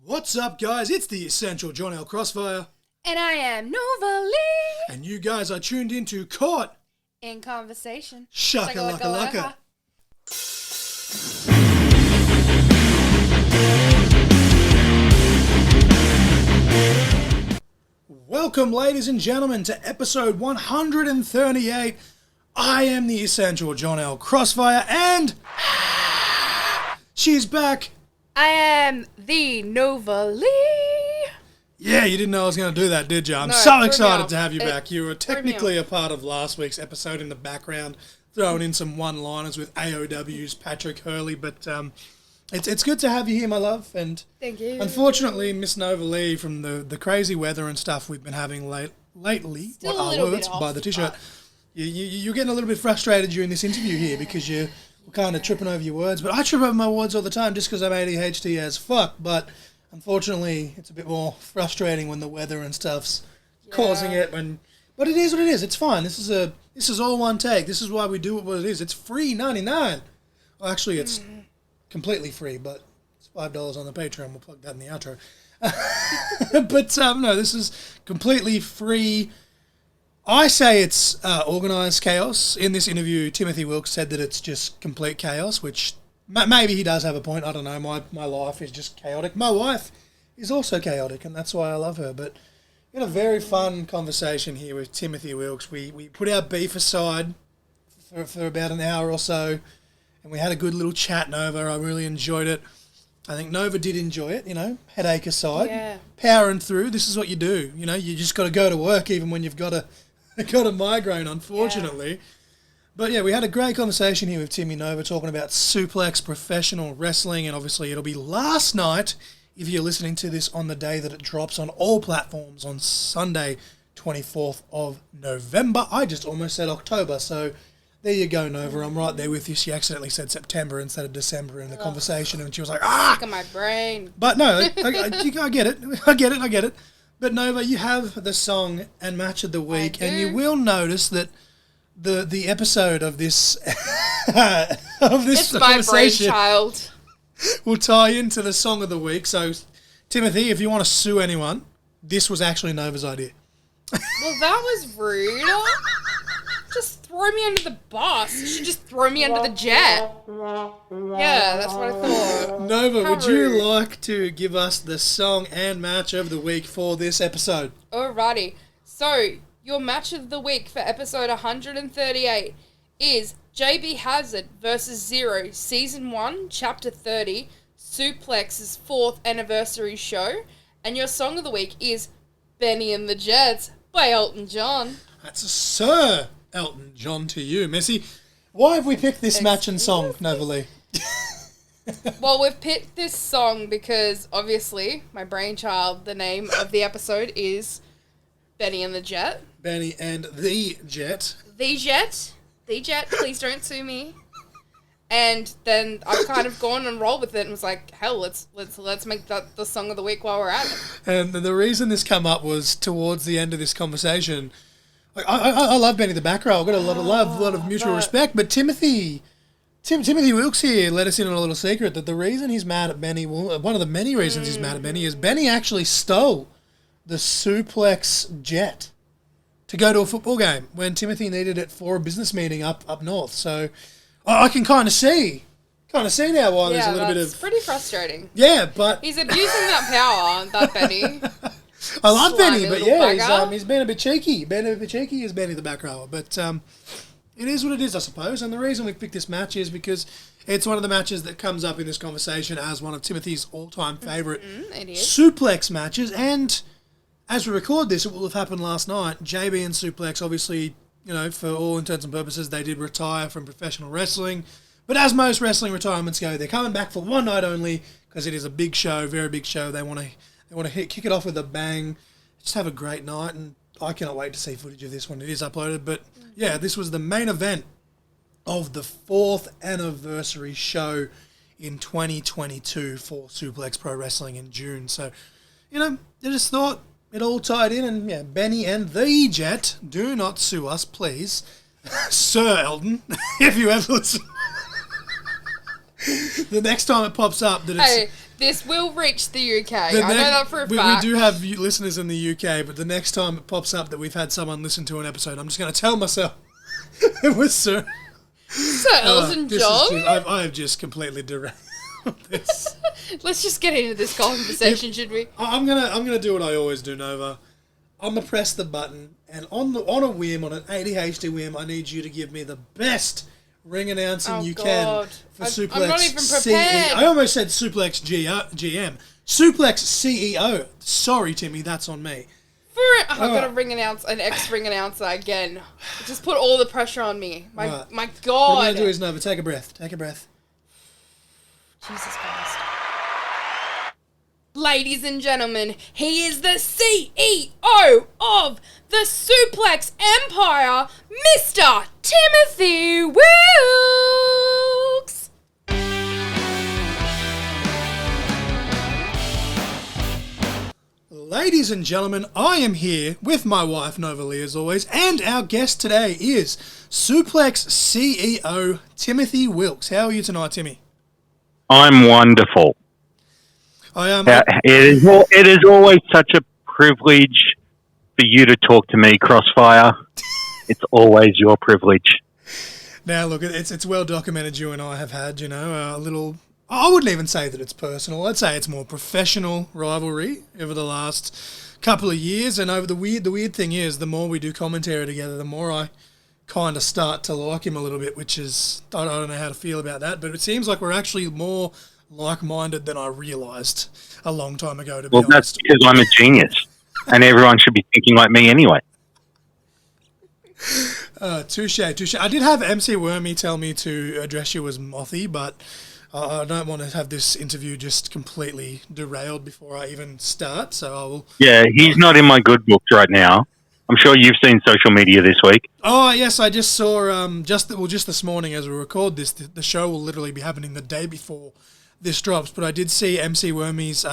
What's up, guys? It's the Essential John L. Crossfire. And I am Nova Lee. And you guys are tuned into Caught In Conversation. Shaka Laka Laka. Welcome, ladies and gentlemen, to episode 138. I am the Essential John L. Crossfire, and she's back. I am the Nova Lee. Yeah, you didn't know I was going to do that, did you? I'm No, so threw me excited off. to have you back. You were threw me technically a part of last week's episode in the background, throwing in some one-liners with AOW's Patrick Hurley, but it's good to have you here, my love. And Thank you. unfortunately, Miss Nova Lee, from the crazy weather and stuff we've been having lately, Still what a are little words bit off, by the t-shirt, but- you're getting a little bit frustrated during this interview here because you're kind of tripping over your words. But I trip over my words all the time just because I'm ADHD as fuck. But unfortunately, it's a bit more frustrating when the weather and stuff's causing it. But it is what it is. It's fine. This is all one take. This is why we do what it is. It's free $99. Well, actually, it's completely free, but it's $5 on the Patreon. We'll plug that in the outro. But no, this is completely free. I say it's organised chaos. In this interview, Timothy Wilks said that it's just complete chaos, which maybe he does have a point. I don't know. My life is just chaotic. My wife is also chaotic, and that's why I love her. But we had a very fun conversation here with Timothy Wilks. We put our beef aside for about an hour or so, and we had a good little chat, Nova. I really enjoyed it. I think Nova did enjoy it, headache aside. Powering through. This is what you do. You just got to go to work even when you've got a migraine, unfortunately. Yeah. But yeah, we had a great conversation here with Timmy Nova talking about SUPLEX professional wrestling, and obviously it'll be last night if you're listening to this on the day that it drops on all platforms on Sunday, 24th of November. I just almost said October, so there you go, Nova. I'm right there with you. She accidentally said September instead of December in the conversation, and she was like, Sick of my brain. But no, I get it. I get it. But Nova, you have the song and match of the week, and you will notice that the episode of this It's my brainchild. will tie into the song of the week. So, Timothy, if you want to sue anyone, this was actually Nova's idea. Well, that was rude. Just throw me under the bus. You should just throw me under the jet. Yeah, that's what I thought. Nova, How would you rude. like to give us the song and match of the week for this episode? Alrighty. So, your match of the week for episode 138 is JB Hazard vs. Zero, Season 1, Chapter 30, SUPLEX's 4th anniversary show. And your song of the week is Benny and the Jets by Elton John. That's a Sir Elton John to you, Missy. Why have we picked this match and song, Nova Lee? Well, we've picked this song because, obviously, my brainchild, the name of the episode is Benny and the Jet. Benny and the Jet. The Jet. The Jet, please don't sue me. And then I've kind of gone and rolled with it and was like, hell, let's make that the song of the week while we're at it. And the reason this come up was towards the end of this conversation. I love Benny the Backrower. I've got a lot of love, a lot of mutual respect. But Timothy Wilks here let us in on a little secret that the reason he's mad at Benny, well, one of the many reasons he's mad at Benny is Benny actually stole the SUPLEX jet to go to a football game when Timothy needed it for a business meeting up north. So I can kind of see now why there's a little bit of... it's pretty frustrating. Yeah, but... He's abusing that power, that Benny. I love Benny, Slimy but little yeah, bugger. he's been a bit cheeky. Is Benny the Backrower. But it is what it is, I suppose. And the reason we picked this match is because it's one of the matches that comes up in this conversation as one of Timothy's all-time favourite SUPLEX matches. And as we record this, it will have happened last night. JB and SUPLEX, obviously, for all intents and purposes, they did retire from professional wrestling. But as most wrestling retirements go, they're coming back for one night only because it is a big show, very big show. They want to kick it off with a bang, just have a great night, and I cannot wait to see footage of this when it is uploaded. But yeah, this was the main event of the 4th anniversary show in 2022 for SUPLEX Pro Wrestling in June. So, I just thought it all tied in, and yeah, Benny and the Jet, do not sue us, please. Sir Elton, if you ever listen. The next time it pops up that it's... Hey, This will reach the UK. I know that for a fact. We do have listeners in the UK, but the next time it pops up that we've had someone listen to an episode, I'm just going to tell myself it was Sir Elton John. I have just completely derailed this. Let's just get into this conversation, should we? I'm gonna do what I always do, Nova. I'm gonna press the button, and on an ADHD whim, I need you to give me the best ring announcing you can for Suplex. I'm not even prepared. I almost said Suplex GM. Suplex CEO. Sorry, Timmy, that's on me. I've got a ring announcer, an ex-ring announcer again. Just put all the pressure on me. My God. What I'm gonna do is, Nova, take a breath. Jesus Christ. Ladies and gentlemen, he is the CEO of the Suplex Empire, Mr. Timothy Wilks. Ladies and gentlemen, I am here with my wife, Nova Lee, as always, and our guest today is Suplex CEO Timothy Wilks. How are you tonight, Timmy? I'm wonderful. It is always such a privilege for you to talk to me, Crossfire. It's always your privilege. Now, look, it's well documented you and I have had, a little... I wouldn't even say that it's personal. I'd say it's more professional rivalry over the last couple of years. And the weird thing is, the more we do commentary together, the more I kind of start to like him a little bit, which is... I don't know how to feel about that, but it seems like we're actually more like-minded than I realised a long time ago, to be honest. Well, that's because I'm a genius, and everyone should be thinking like me anyway. Touche. I did have MC Wormy tell me to address you as Mothy, but I don't want to have this interview just completely derailed before I even start, so I will... Yeah, he's not in my good books right now. I'm sure you've seen social media this week. Oh, yes, I just saw, just this morning as we record this, the show will literally be happening the day before this drops, but I did see MC Wormy's,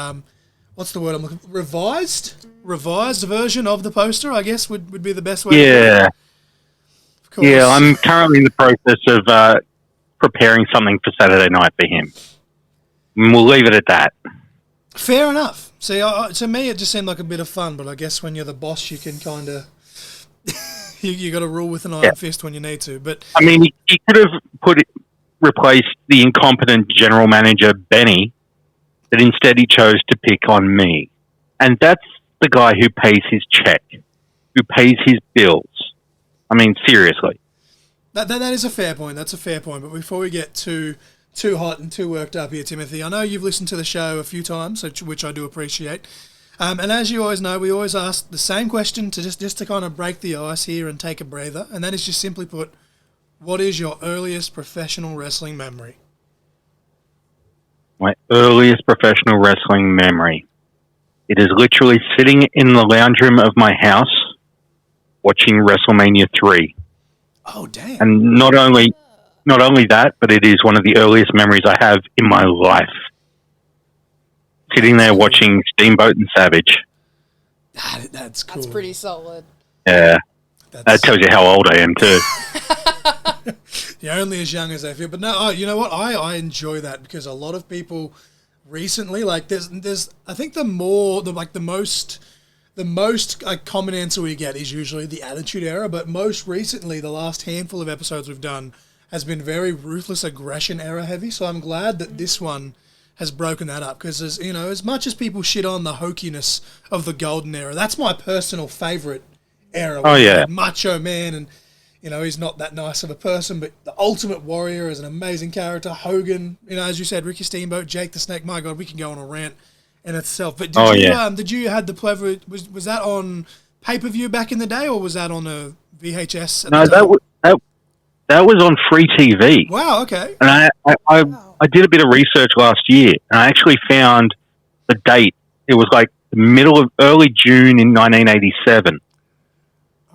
what's the word I'm looking for? Revised version of the poster, I guess, would be the best way to do it. Yeah, I'm currently in the process of preparing something for Saturday night for him. And we'll leave it at that. Fair enough. See, to me, it just seemed like a bit of fun, but I guess when you're the boss, you can kind of... you got to rule with an iron fist when you need to. But I mean, he could have replaced the incompetent general manager, Benny, but instead he chose to pick on me. And that's the guy who pays his check, who pays his bills. I mean, seriously. That is a fair point. That's a fair point. But before we get too hot and too worked up here, Timothy, I know you've listened to the show a few times, which I do appreciate. And as you always know, we always ask the same question to just to kind of break the ice here and take a breather. And that is just simply put, what is your earliest professional wrestling memory? My earliest professional wrestling memory. It is literally sitting in the lounge room of my house watching WrestleMania 3. Oh, damn. And not only that, but it is one of the earliest memories I have in my life. Sitting there watching Steamboat and Savage. That's cool. That's pretty solid. Yeah. That tells you how old I am, too. You're only as young as I feel. But no, you know what? I enjoy that because a lot of people recently, like, there's I think the most common answer we get is usually the Attitude Era, but most recently, the last handful of episodes we've done has been very Ruthless Aggression Era heavy, so I'm glad that this one has broken that up, because as much as people shit on the hokiness of the Golden Era, that's my personal favourite era. Oh, yeah. Macho Man, and, he's not that nice of a person, but the Ultimate Warrior is an amazing character. Hogan, as you said, Ricky Steamboat, Jake the Snake, my God, we can go on a rant in itself. But did you had the pleasure, was that on pay-per-view back in the day, or was that on a VHS? No, that was on free TV. Wow, okay. And I did a bit of research last year, and I actually found the date. It was like the early June in 1987.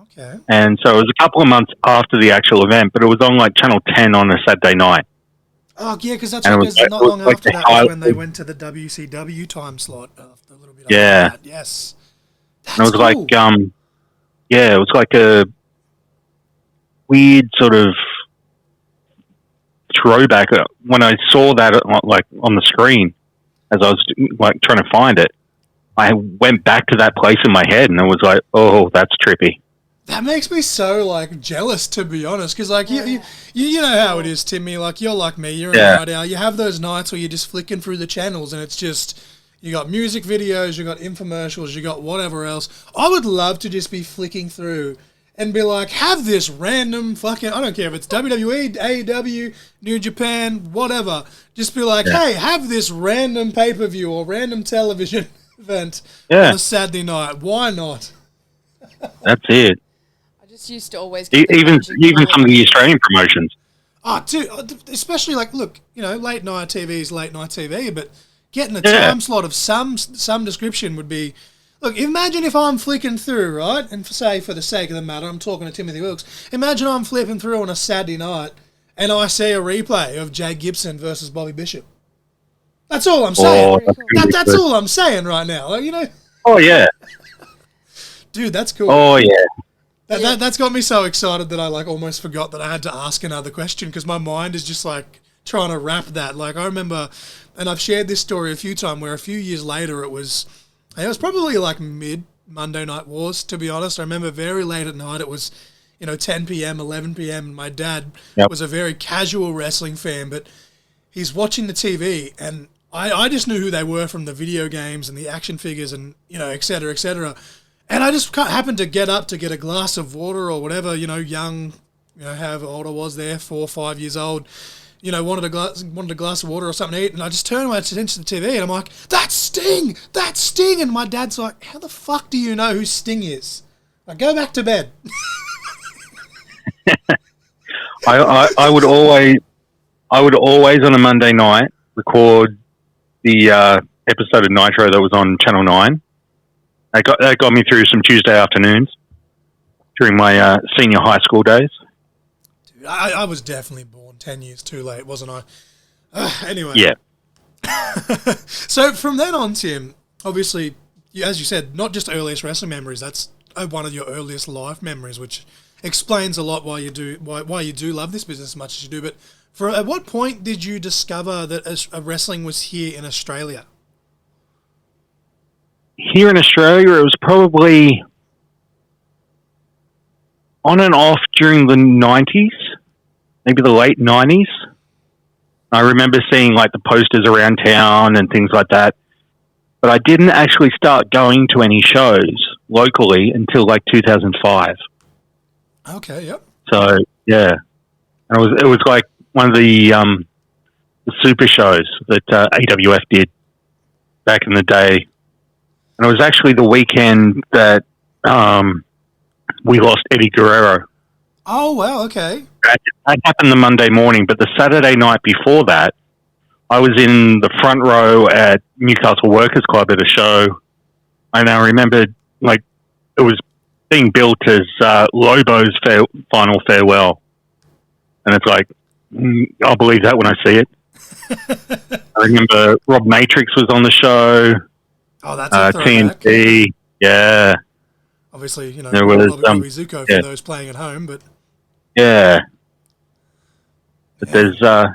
Okay. And so it was a couple of months after the actual event, but it was on like Channel 10 on a Saturday night. Oh, yeah, because that's not long after that was when they went to the WCW time slot. After a little bit after that. Yes. That's and it was cool. it was like a weird sort of throwback when I saw that like on the screen. as I was like trying to find it, I went back to that place in my head, and I was like, "Oh, that's trippy." That makes me so like jealous, to be honest, because like you know how it is, Timmy. Like you're like me, you're a night owl. You have those nights where you're just flicking through the channels, and it's just you got music videos, you got infomercials, you got whatever else. I would love to just be flicking through and be like, have this random fucking, I don't care if it's WWE, AEW, New Japan, whatever. Just be like, hey, have this random pay-per-view or random television event on a Saturday night. Why not? That's it. I just used to always get even some of the Australian promotions. Oh, dude, especially like, look, you know, late night TV is late night TV, but getting a time slot of some description would be. Look, imagine if I'm flicking through, right? And for the sake of the matter, I'm talking to Timothy Wilks. Imagine I'm flipping through on a Saturday night and I see a replay of Jay Gibson versus Bobby Bishop. That's all I'm saying. That's all I'm saying right now. Like, you know. Oh yeah. Dude, that's cool. Oh yeah. That's got me so excited that I like almost forgot that I had to ask another question because my mind is just like trying to wrap that. Like I remember, and I've shared this story a few times where a few years later it was probably like mid Monday Night Wars, to be honest. I remember very late at night. It was, 10 p.m., 11 p.m. And my dad was a very casual wrestling fan, but he's watching the TV, and I just knew who they were from the video games and the action figures and, et cetera, et cetera. And I just happened to get up to get a glass of water or whatever, young, however old I was there, 4 or 5 years old. Wanted a glass of water or something to eat, and I just turned my attention to the TV, and I'm like, that's Sting! That's Sting! And my dad's like, how the fuck do you know who Sting is? Like, go back to bed. I would always on a Monday night record the episode of Nitro that was on Channel 9. That got me through some Tuesday afternoons during my senior high school days. Dude, I was definitely born 10 years too late, wasn't I? Anyway. Yeah. So from then on, Tim, obviously, as you said, not just earliest wrestling memories, that's one of your earliest life memories, which explains a lot why you do love this business as much as you do. But at what point did you discover that wrestling was here in Australia? Here in Australia, it was probably on and off during the 90s. Maybe the late 90s. I remember seeing like the posters around town and things like that. But I didn't actually start going to any shows locally until like 2005. Okay, yep. So, yeah. And it was like one of the super shows that AWF did back in the day. And it was actually the weekend that we lost Eddie Guerrero. Oh, wow, okay. That happened the Monday morning, but the Saturday night before that, I was in the front row at Newcastle Workers Club at a show, and I remember, like, it was being built as Lobo's final farewell. And it's like, I'll believe that when I see it. I remember Rob Matrix was on the show. Oh, that's a throwback. TNT, yeah. Obviously, there was Zuko for those playing at home, but yeah. But there's there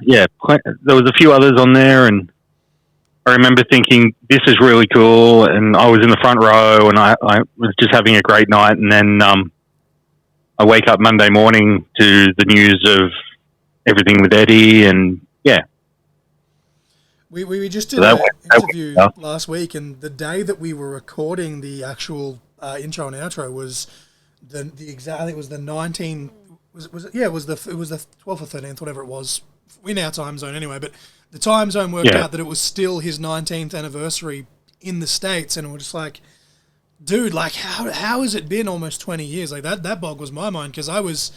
was a few others on there, and I remember thinking this is really cool, and I was in the front row, and I was just having a great night, and then I wake up Monday morning to the news of everything with Eddie, and yeah. We just did an interview last week, and the day that we were recording the actual intro and outro was the exact. I think it was the 19. Was it? Yeah, it was the 12th or 13th, whatever it was, in our time zone anyway. But the time zone worked out that it was still his 19th anniversary in the States, and we're just like, dude, like how has it been almost 20 years? Like that boggles my mind, because I was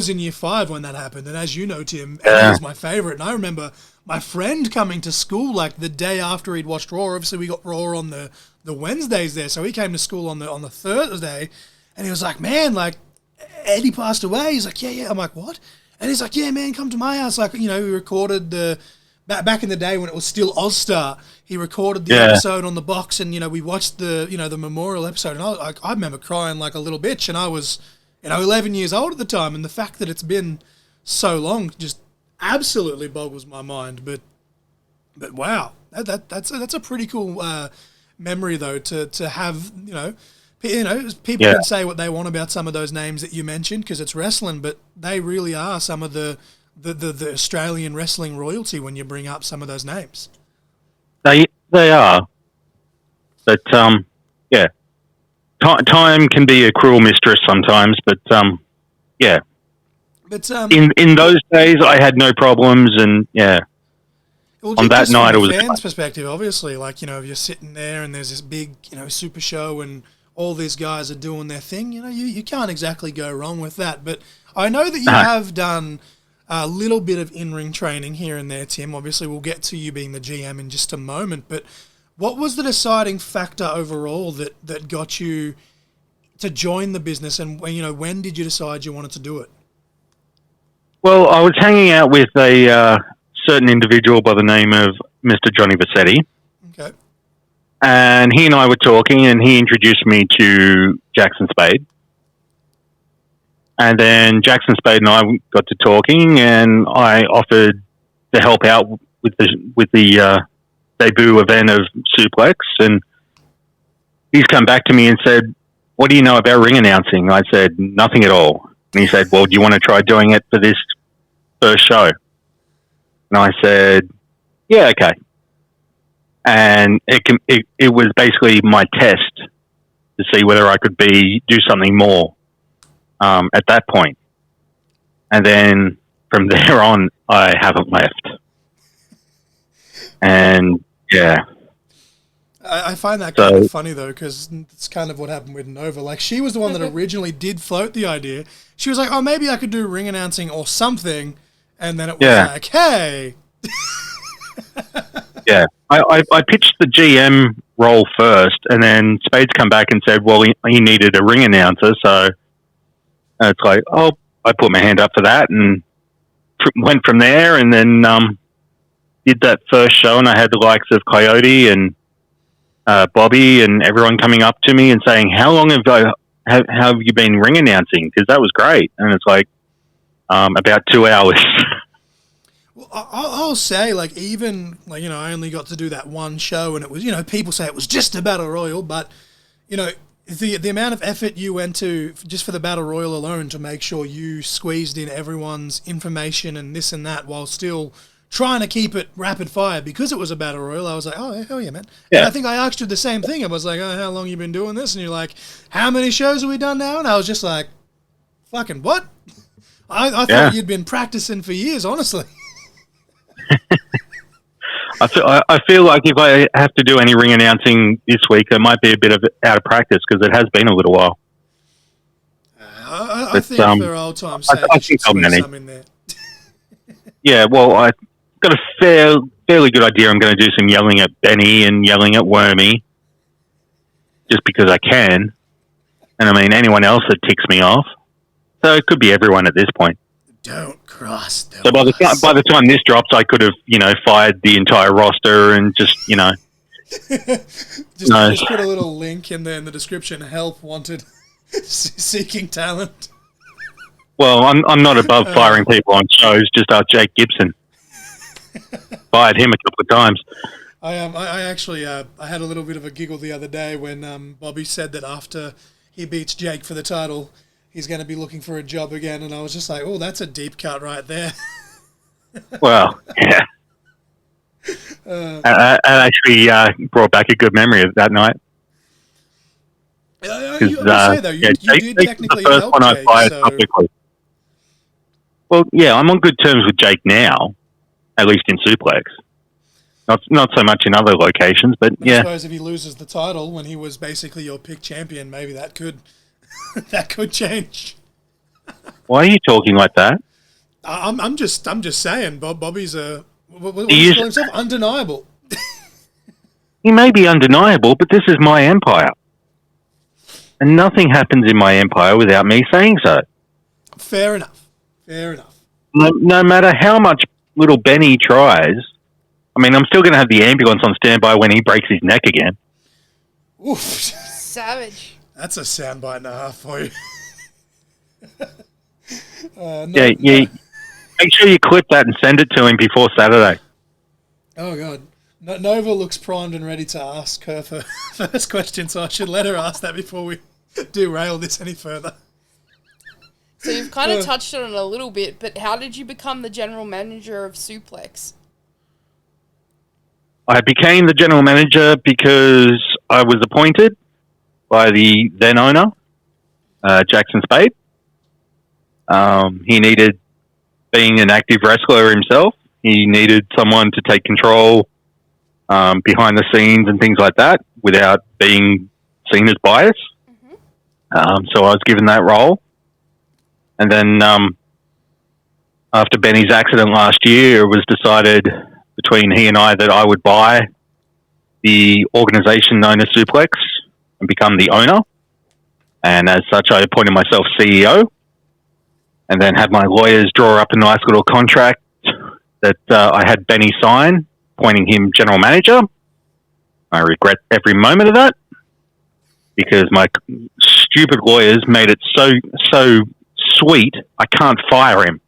in year 5 when that happened, and as you know, Tim, Eddie was my favorite, and I remember my friend coming to school like the day after he'd watched Raw. Obviously, we got Raw on the Wednesdays there, so he came to school on the Thursday, and he was like, man, like Eddie passed away. He's like, yeah. I'm like, what? And he's like, yeah, man, come to my house. Like, we recorded back in the day when it was still Ozstar. He recorded the episode on the box, and we watched the memorial episode, and I remember crying like a little bitch, and I was 11 years old at the time, and the fact that it's been so long just absolutely boggles my mind. But But wow, that's a pretty cool memory though to have. People can say what they want about some of those names that you mentioned because it's wrestling, but they really are some of the Australian wrestling royalty when you bring up some of those names. They are, but yeah, time can be a cruel mistress sometimes. But yeah, but in those days I had no problems, and yeah. Well, on that night, it was fans' perspective. Obviously, like if you're sitting there and there's this big, super show, and all these guys are doing their thing. You can't exactly go wrong with that. But I know that you have done a little bit of in-ring training here and there, Tim. Obviously, we'll get to you being the GM in just a moment. But what was the deciding factor overall that got you to join the business, and when did you decide you wanted to do it? Well, I was hanging out with a certain individual by the name of Mr. Johnny Vassetti. Okay. And he and I were talking, and he introduced me to Jackson Spade. And then Jackson Spade and I got to talking, and I offered to help out with the debut event of Suplex. And he's come back to me and said, "What do you know about ring announcing?" I said, "Nothing at all." And he said, "Well, do you want to try doing it for this first show?" And I said, "Yeah, okay." And it was basically my test to see whether I could do something more at that point. And then from there on, I haven't left. And yeah. I find that kind of funny, though, because it's kind of what happened with Nova. Like, she was the one that originally did float the idea. She was like, "Oh, maybe I could do ring announcing or something." And then it was like, "Hey." Yeah. I pitched the GM role first, and then Spades come back and said, well, he needed a ring announcer. So it's like, oh, I put my hand up for that and went from there, and then did that first show, and I had the likes of Coyote and Bobby and everyone coming up to me and saying, how long have you been ring announcing? Because that was great. And it's like about 2 hours. Well, I'll say, like, even, like, I only got to do that one show, and it was, people say it was just a battle royal, but, the amount of effort you went to just for the battle royal alone to make sure you squeezed in everyone's information and this and that while still trying to keep it rapid fire because it was a battle royal. I was like, oh, hell yeah, man. Yeah. And I think I asked you the same thing. I was like, oh, how long you been doing this? And you're like, how many shows have we done now? And I was just like, fucking what? I thought you'd been practicing for years, honestly. I feel like if I have to do any ring announcing this week, it might be a bit of out of practice because it has been a little while. I think for old time's sake, I think I'll manage. Some in there. Yeah, well, I've got a fairly good idea. I'm going to do some yelling at Benny and yelling at Wormy just because I can. And I mean, anyone else that ticks me off. So it could be everyone at this point. Don't cross the So by the time this drops, I could have, fired the entire roster and just, just put a little link in there in the description. Help wanted, seeking talent. Well, I'm not above firing people on shows. Just ask Jake Gibson. Fired him a couple of times. I actually I had a little bit of a giggle the other day when Bobby said that after he beats Jake for the title, he's going to be looking for a job again, and I was just like, oh, that's a deep cut right there. Well, yeah. I actually brought back a good memory of that night. You say, though, you did technically help Jake. Publicly. Well, yeah, I'm on good terms with Jake now, at least in Suplex. Not so much in other locations, but yeah. I suppose if he loses the title when he was basically your pick champion, maybe that could... that could change. Why are you talking like that? I'm just saying. Bobby's what do you call himself? Undeniable. He may be undeniable, but this is my empire, and nothing happens in my empire without me saying so. Fair enough. No matter how much little Benny tries, I mean, I'm still going to have the ambulance on standby when he breaks his neck again. Oof! Savage. That's a soundbite and a half for you. Yeah. Make sure you clip that and send it to him before Saturday. Oh, God. Nova looks primed and ready to ask her first question, so I should let her ask that before we derail this any further. So you've kind of touched on it a little bit, but how did you become the general manager of SUPLEX? I became the general manager because I was appointed by the then owner, Jackson Spade. He needed, being an active wrestler himself, he needed someone to take control behind the scenes and things like that without being seen as biased. Mm-hmm. So I was given that role. And then after Benny's accident last year, it was decided between he and I that I would buy the organisation known as SUPLEX and become the owner. And as such, I appointed myself CEO and then had my lawyers draw up a nice little contract that I had Benny sign, appointing him general manager. I regret every moment of that because my stupid lawyers made it so sweet, I can't fire him.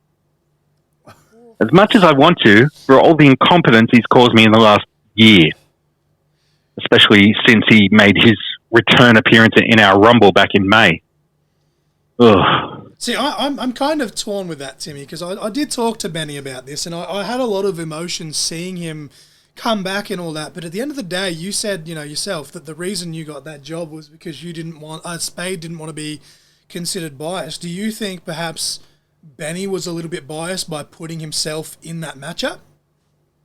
As much as I want to, for all the incompetence he's caused me in the last year, especially since he made his return appearance in our Rumble back in May. Ugh. See, I'm kind of torn with that, Timmy, because I did talk to Benny about this, and I had a lot of emotion seeing him come back and all that. But at the end of the day, you said, yourself, that the reason you got that job was because you didn't want, Spade didn't want to be considered biased. Do you think perhaps Benny was a little bit biased by putting himself in that matchup?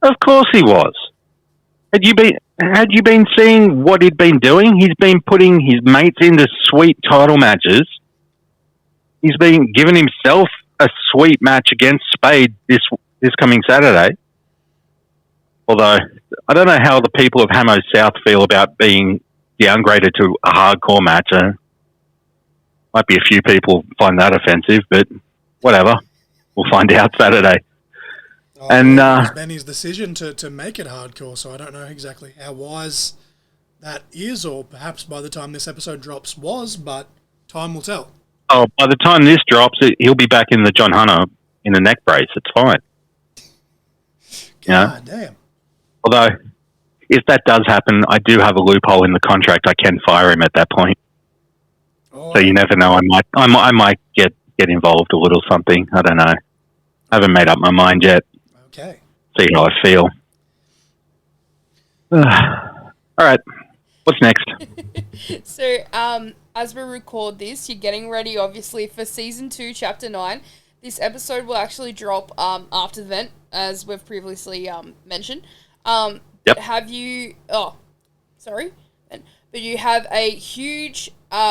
Of course he was. Had you been seeing what he'd been doing? He's been putting his mates into sweet title matches. He's been giving himself a sweet match against Spade this coming Saturday. Although, I don't know how the people of Hamo South feel about being downgraded to a hardcore match. Might be a few people find that offensive, but whatever. We'll find out Saturday. And it was Benny's decision to make it hardcore, so I don't know exactly how wise that is, or perhaps by the time this episode drops was, but time will tell. Oh, by the time this drops, he'll be back in the John Hunter in the neck brace. It's fine. God damn. Although, if that does happen, I do have a loophole in the contract. I can fire him at that point. Oh. So you never know. I might get involved a little something. I don't know. I haven't made up my mind yet. Okay. See how I feel. All right. What's next? So, as we record this, you're getting ready, obviously, for Season 2, Chapter 9. This episode will actually drop after the event, as we've previously mentioned. Yep. Have you... Oh, sorry. But you have a huge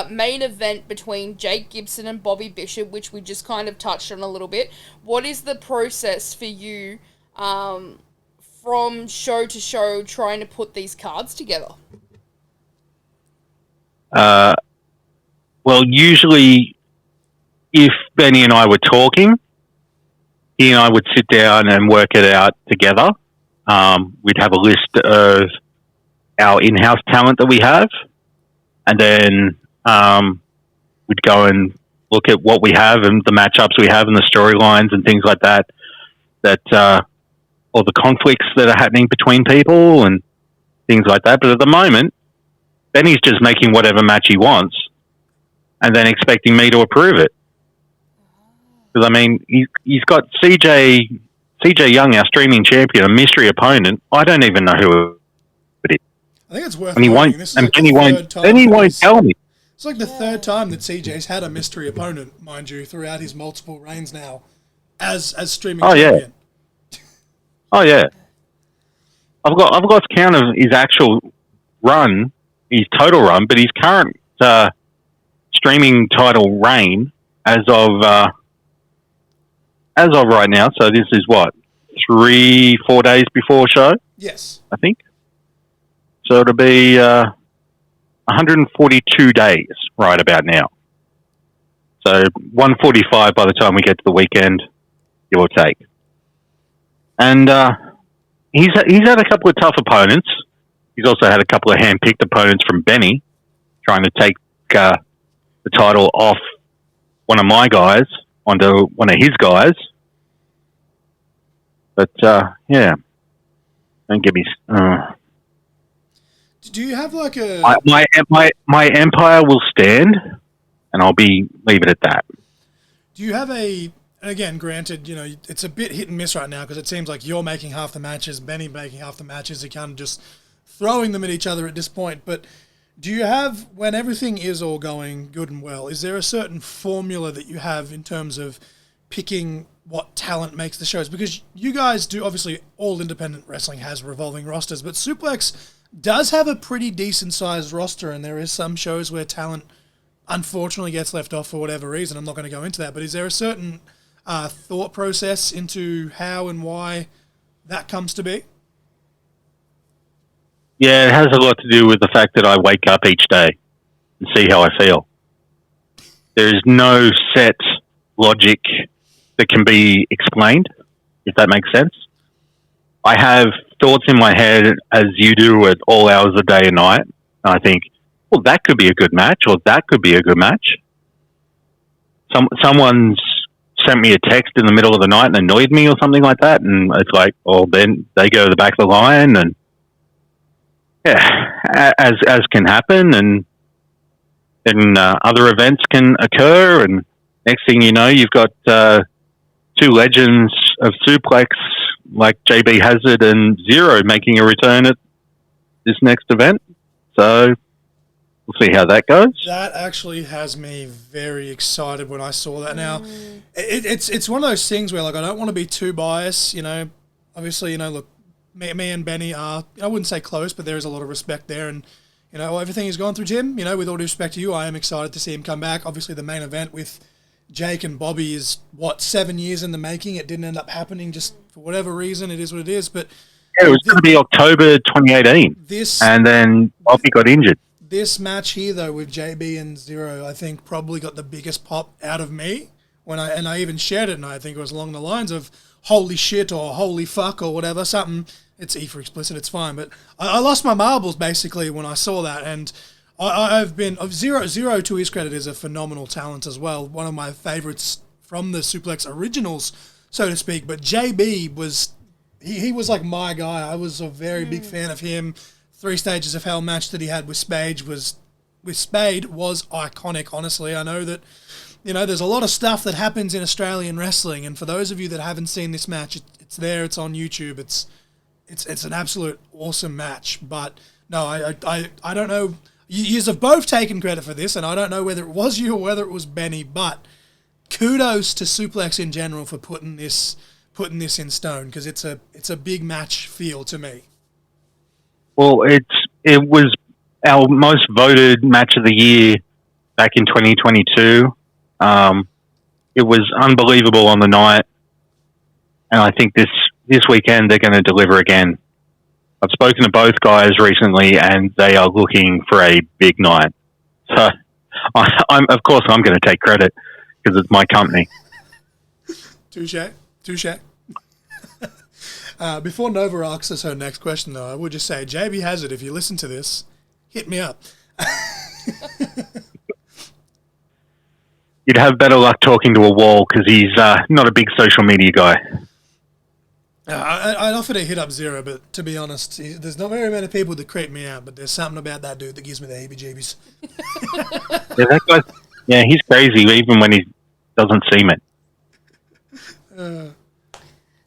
main event between Jake Gibson and Bobby Bishop, which we just kind of touched on a little bit. What is the process for you from show to show trying to put these cards together? Well, usually if Benny and I were talking, he and I would sit down and work it out together. We'd have a list of our in-house talent that we have, and then we'd go and look at what we have and the matchups we have and the storylines and things like that, or the conflicts that are happening between people and things like that. But at the moment, Benny's just making whatever match he wants and then expecting me to approve it. Because, I mean, he's got CJ Young, our streaming champion, a mystery opponent. I don't even know who it is. I think it's worth and he noting. Benny won't tell me. It's like the third time that CJ's had a mystery opponent, mind you, throughout his multiple reigns now as streaming champion. Oh, yeah. I've lost count of his actual run, his total run, but his current streaming title reign as of right now. So this is what, 3-4 days before show? Yes, I think. So it'll be 142 days right about now. So 145 by the time we get to the weekend, give or take. And he's had a couple of tough opponents. He's also had a couple of hand-picked opponents from Benny, trying to take the title off one of my guys onto one of his guys. But, yeah. Don't give me. Do you have like a... My empire will stand, and I'll leave it at that. Do you have a... And again, granted, it's a bit hit and miss right now because it seems like you're making half the matches, Benny making half the matches. You're kind of just throwing them at each other at this point. But do you have, when everything is all going good and well, is there a certain formula that you have in terms of picking what talent makes the shows? Because you guys do, obviously, all independent wrestling has revolving rosters, but Suplex does have a pretty decent-sized roster, and there is some shows where talent unfortunately gets left off for whatever reason. I'm not going to go into that, but is there a certain thought process into how and why that comes to be? Yeah, it has a lot to do with the fact that I wake up each day and see how I feel. There is no set logic that can be explained, if that makes sense. I have thoughts in my head, as you do, at all hours of the day and night. And I think, well, that could be a good match, or that could be a good match. Someone's sent me a text in the middle of the night and annoyed me or something like that, and it's like, well, then they go to the back of the line, and yeah, as can happen, and then other events can occur, and next thing you know, you've got two legends of Suplex like JB Hazard and Zero making a return at this next event. So we'll see how that goes. That actually has me very excited when I saw that. Now, it's one of those things where, like, I don't want to be too biased. Obviously, look, me and Benny are, I wouldn't say close, but there is a lot of respect there. And, everything he's gone through, Tim, with all due respect to you, I am excited to see him come back. Obviously, the main event with Jake and Bobby is, 7 years in the making. It didn't end up happening just for whatever reason. It is what it is. But yeah, it was going to be October 2018. And then Bobby got injured. This match here, though, with JB and Zero, I think probably got the biggest pop out of me when I even shared it, and I think it was along the lines of holy shit or holy fuck or whatever, something. It's E for explicit, it's fine. But I lost my marbles, basically, when I saw that, and I've been... Zero, to his credit, is a phenomenal talent as well. One of my favourites from the Suplex originals, so to speak. But JB was... He was like my guy. I was a very big fan of him. 3 Stages of Hell match that he had with Spade was iconic, honestly. I know that, there's a lot of stuff that happens in Australian wrestling, and for those of you that haven't seen this match, it's there, it's on YouTube, it's an absolute awesome match. But no, I don't know, you have both taken credit for this, and I don't know whether it was you or whether it was Benny, but kudos to Suplex in general for putting this in stone, because it's a big match feel to me. Well, it was our most voted match of the year back in 2022. It was unbelievable on the night, and I think this weekend they're going to deliver again. I've spoken to both guys recently, and they are looking for a big night. So, I'm going to take credit because it's my company. Touche. Before Nova asks us her next question, though, I would just say, JB Hazard, if you listen to this, hit me up. You'd have better luck talking to a wall because he's not a big social media guy. I'd offer to hit up Zero, but to be honest, there's not very many people that creep me out, but there's something about that dude that gives me the heebie-jeebies. Yeah, that guy. Yeah, he's crazy even when he doesn't seem it.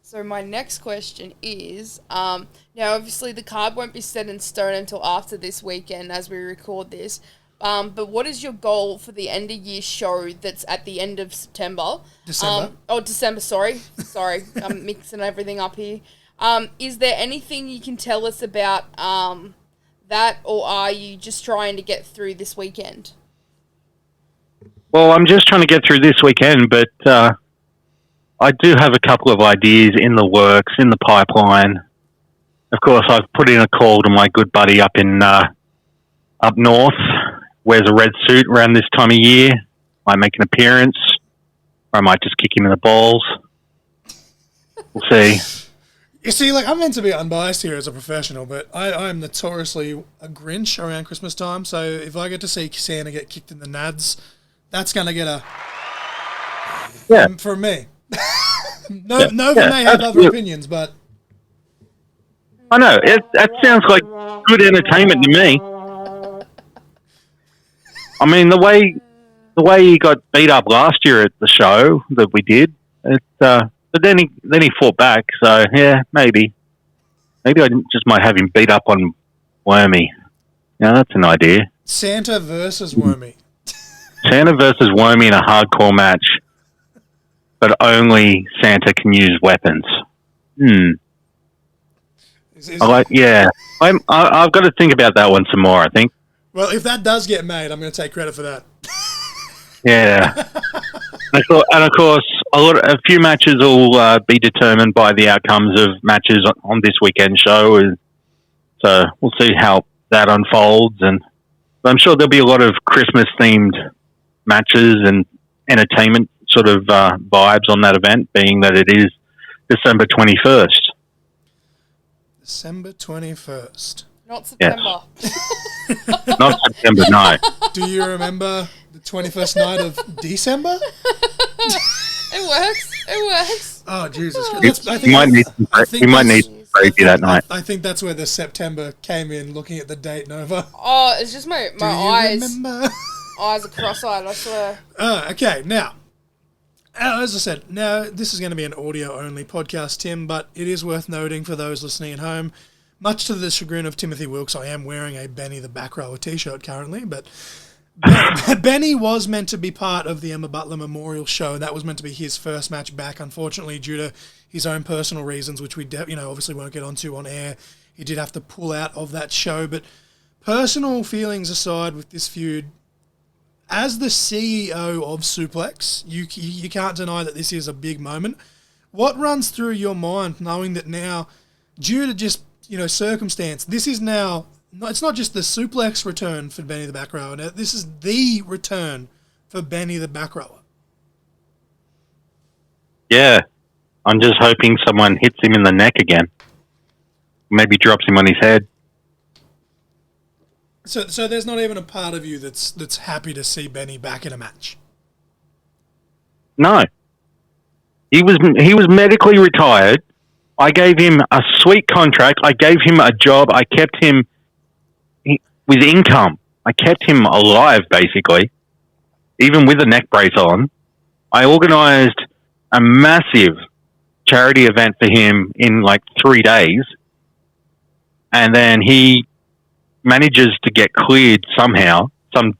So my next question is, now obviously the card won't be set in stone until after this weekend as we record this, but what is your goal for the end of year show that's at the end of September? December, sorry, I'm mixing everything up here. Is there anything you can tell us about that, or are you just trying to get through this weekend? Well, I'm just trying to get through this weekend, but I do have a couple of ideas in the works, in the pipeline. Of course, I've put in a call to my good buddy up north, wears a red suit around this time of year. Might make an appearance, or I might just kick him in the balls. We'll see. You see, like, I'm meant to be unbiased here as a professional, but I'm notoriously a Grinch around Christmas time, so if I get to see Santa get kicked in the nads, that's going to get a... Yeah. From me. Nova may have other opinions, but... I know. That sounds like good entertainment to me. I mean, the way he got beat up last year at the show that we did, but then he fought back. So yeah, maybe I just might have him beat up on Wormy. Yeah, that's an idea. Santa versus Wormy. Santa versus Wormy in a hardcore match, but only Santa can use weapons. I've got to think about that one some more, I think. Well, if that does get made, I'm going to take credit for that. Yeah. And of course, a few matches will be determined by the outcomes of matches on this weekend show. So we'll see how that unfolds. And I'm sure there'll be a lot of Christmas-themed matches and entertainment sort of vibes on that event, being that it is December 21st. December 21st. Not September. Yes. Not September, no. Do you remember the 21st night of December? It works. Oh, Jesus. You might need some gravy that night. I think that's where the September came in, looking at the date, Nova. Oh, it's just my eyes. Remember? Eyes are cross-eyed, I swear. Okay, now, as I said, now this is going to be an audio-only podcast, Tim, but it is worth noting for those listening at home, much to the chagrin of Timothy Wilks, I am wearing a Benny the Backrower t-shirt currently, but Benny was meant to be part of the Emma Butler Memorial Show. That was meant to be his first match back. Unfortunately, due to his own personal reasons, which we obviously won't get onto on air, he did have to pull out of that show. But personal feelings aside with this feud, as the CEO of Suplex, you can't deny that this is a big moment. What runs through your mind knowing that now, due to just circumstance, this is now, it's not just the Suplex return for Benny the Backrower. Now, this is the return for Benny the Backrower. Yeah. I'm just hoping someone hits him in the neck again. Maybe drops him on his head. So there's not even a part of you that's happy to see Benny back in a match? No. He was medically retired. I gave him a sweet contract. I gave him a job. I kept him with income. I kept him alive, basically, even with a neck brace on. I organised a massive charity event for him in like 3 days. And then he manages to get cleared somehow. Some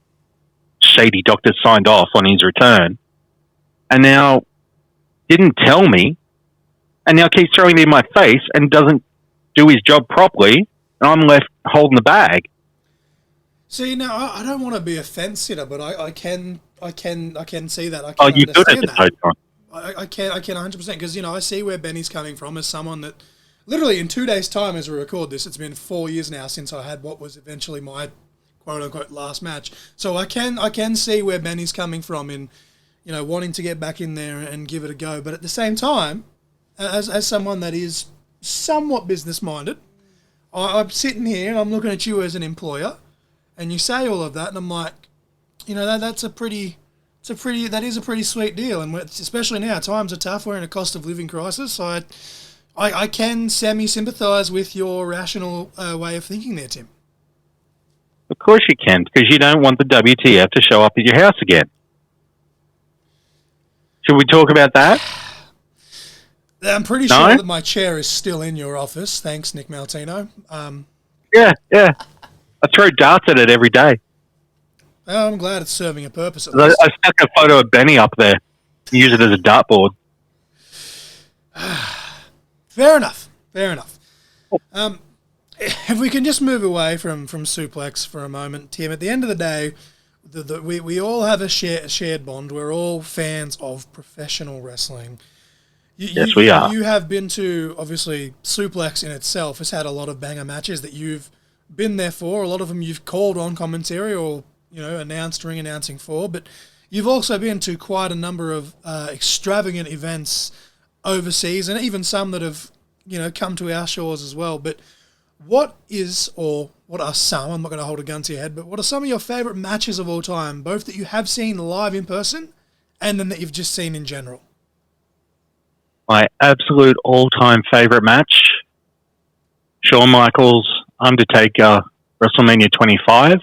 shady doctor signed off on his return. And now didn't tell me. And now keeps throwing it in my face and doesn't do his job properly. And I'm left holding the bag. See, now I don't want to be a fence sitter, but I can see that. You're good at the Toton. I can 100%, because I see where Benny's coming from as someone that literally in 2 days' time, as we record this, it's been 4 years now since I had what was eventually my quote unquote last match. So I can see where Benny's coming from in wanting to get back in there and give it a go. But at the same time, as someone that is somewhat business minded, I'm sitting here and I'm looking at you as an employer. And you say all of that, and I'm like, that is a pretty sweet deal. And especially now, times are tough. We're in a cost of living crisis. So I can semi-sympathise with your rational way of thinking there, Tim. Of course you can, because you don't want the WTF to show up at your house again. Should we talk about that? I'm pretty sure that my chair is still in your office. Thanks, Nick Maltino. Yeah. I throw darts at it every day. Oh, I'm glad it's serving a purpose. I stuck a photo of Benny up there. Use it as a dartboard. Fair enough. If we can just move away from Suplex for a moment, Tim. At the end of the day, we all have a shared bond. We're all fans of professional wrestling. Yes, we are. You have been to, obviously, Suplex in itself has had a lot of banger matches that you've been there for. A lot of them you've called on commentary or, ring announcing for. But you've also been to quite a number of extravagant events overseas, and even some that have, come to our shores as well. But what are some, I'm not going to hold a gun to your head, but what are some of your favourite matches of all time, both that you have seen live in person and then that you've just seen in general? My absolute all-time favourite match Shawn Michaels, Undertaker, WrestleMania 25,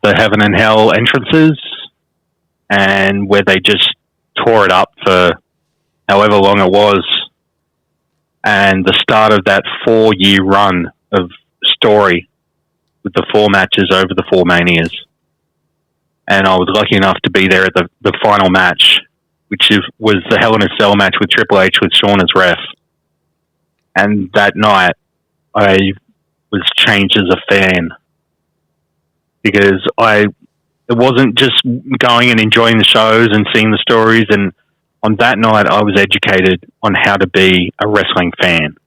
the Heaven and Hell entrances, and where they just tore it up for however long it was, and the start of that 4-year run of story with the 4 matches over the 4 Manias. And I was lucky enough to be there at the final match, which was the Hell in a Cell match with Triple H with Shawn as ref. And that night, I was changed as a fan because it wasn't just going and enjoying the shows and seeing the stories. And on that night, I was educated on how to be a wrestling fan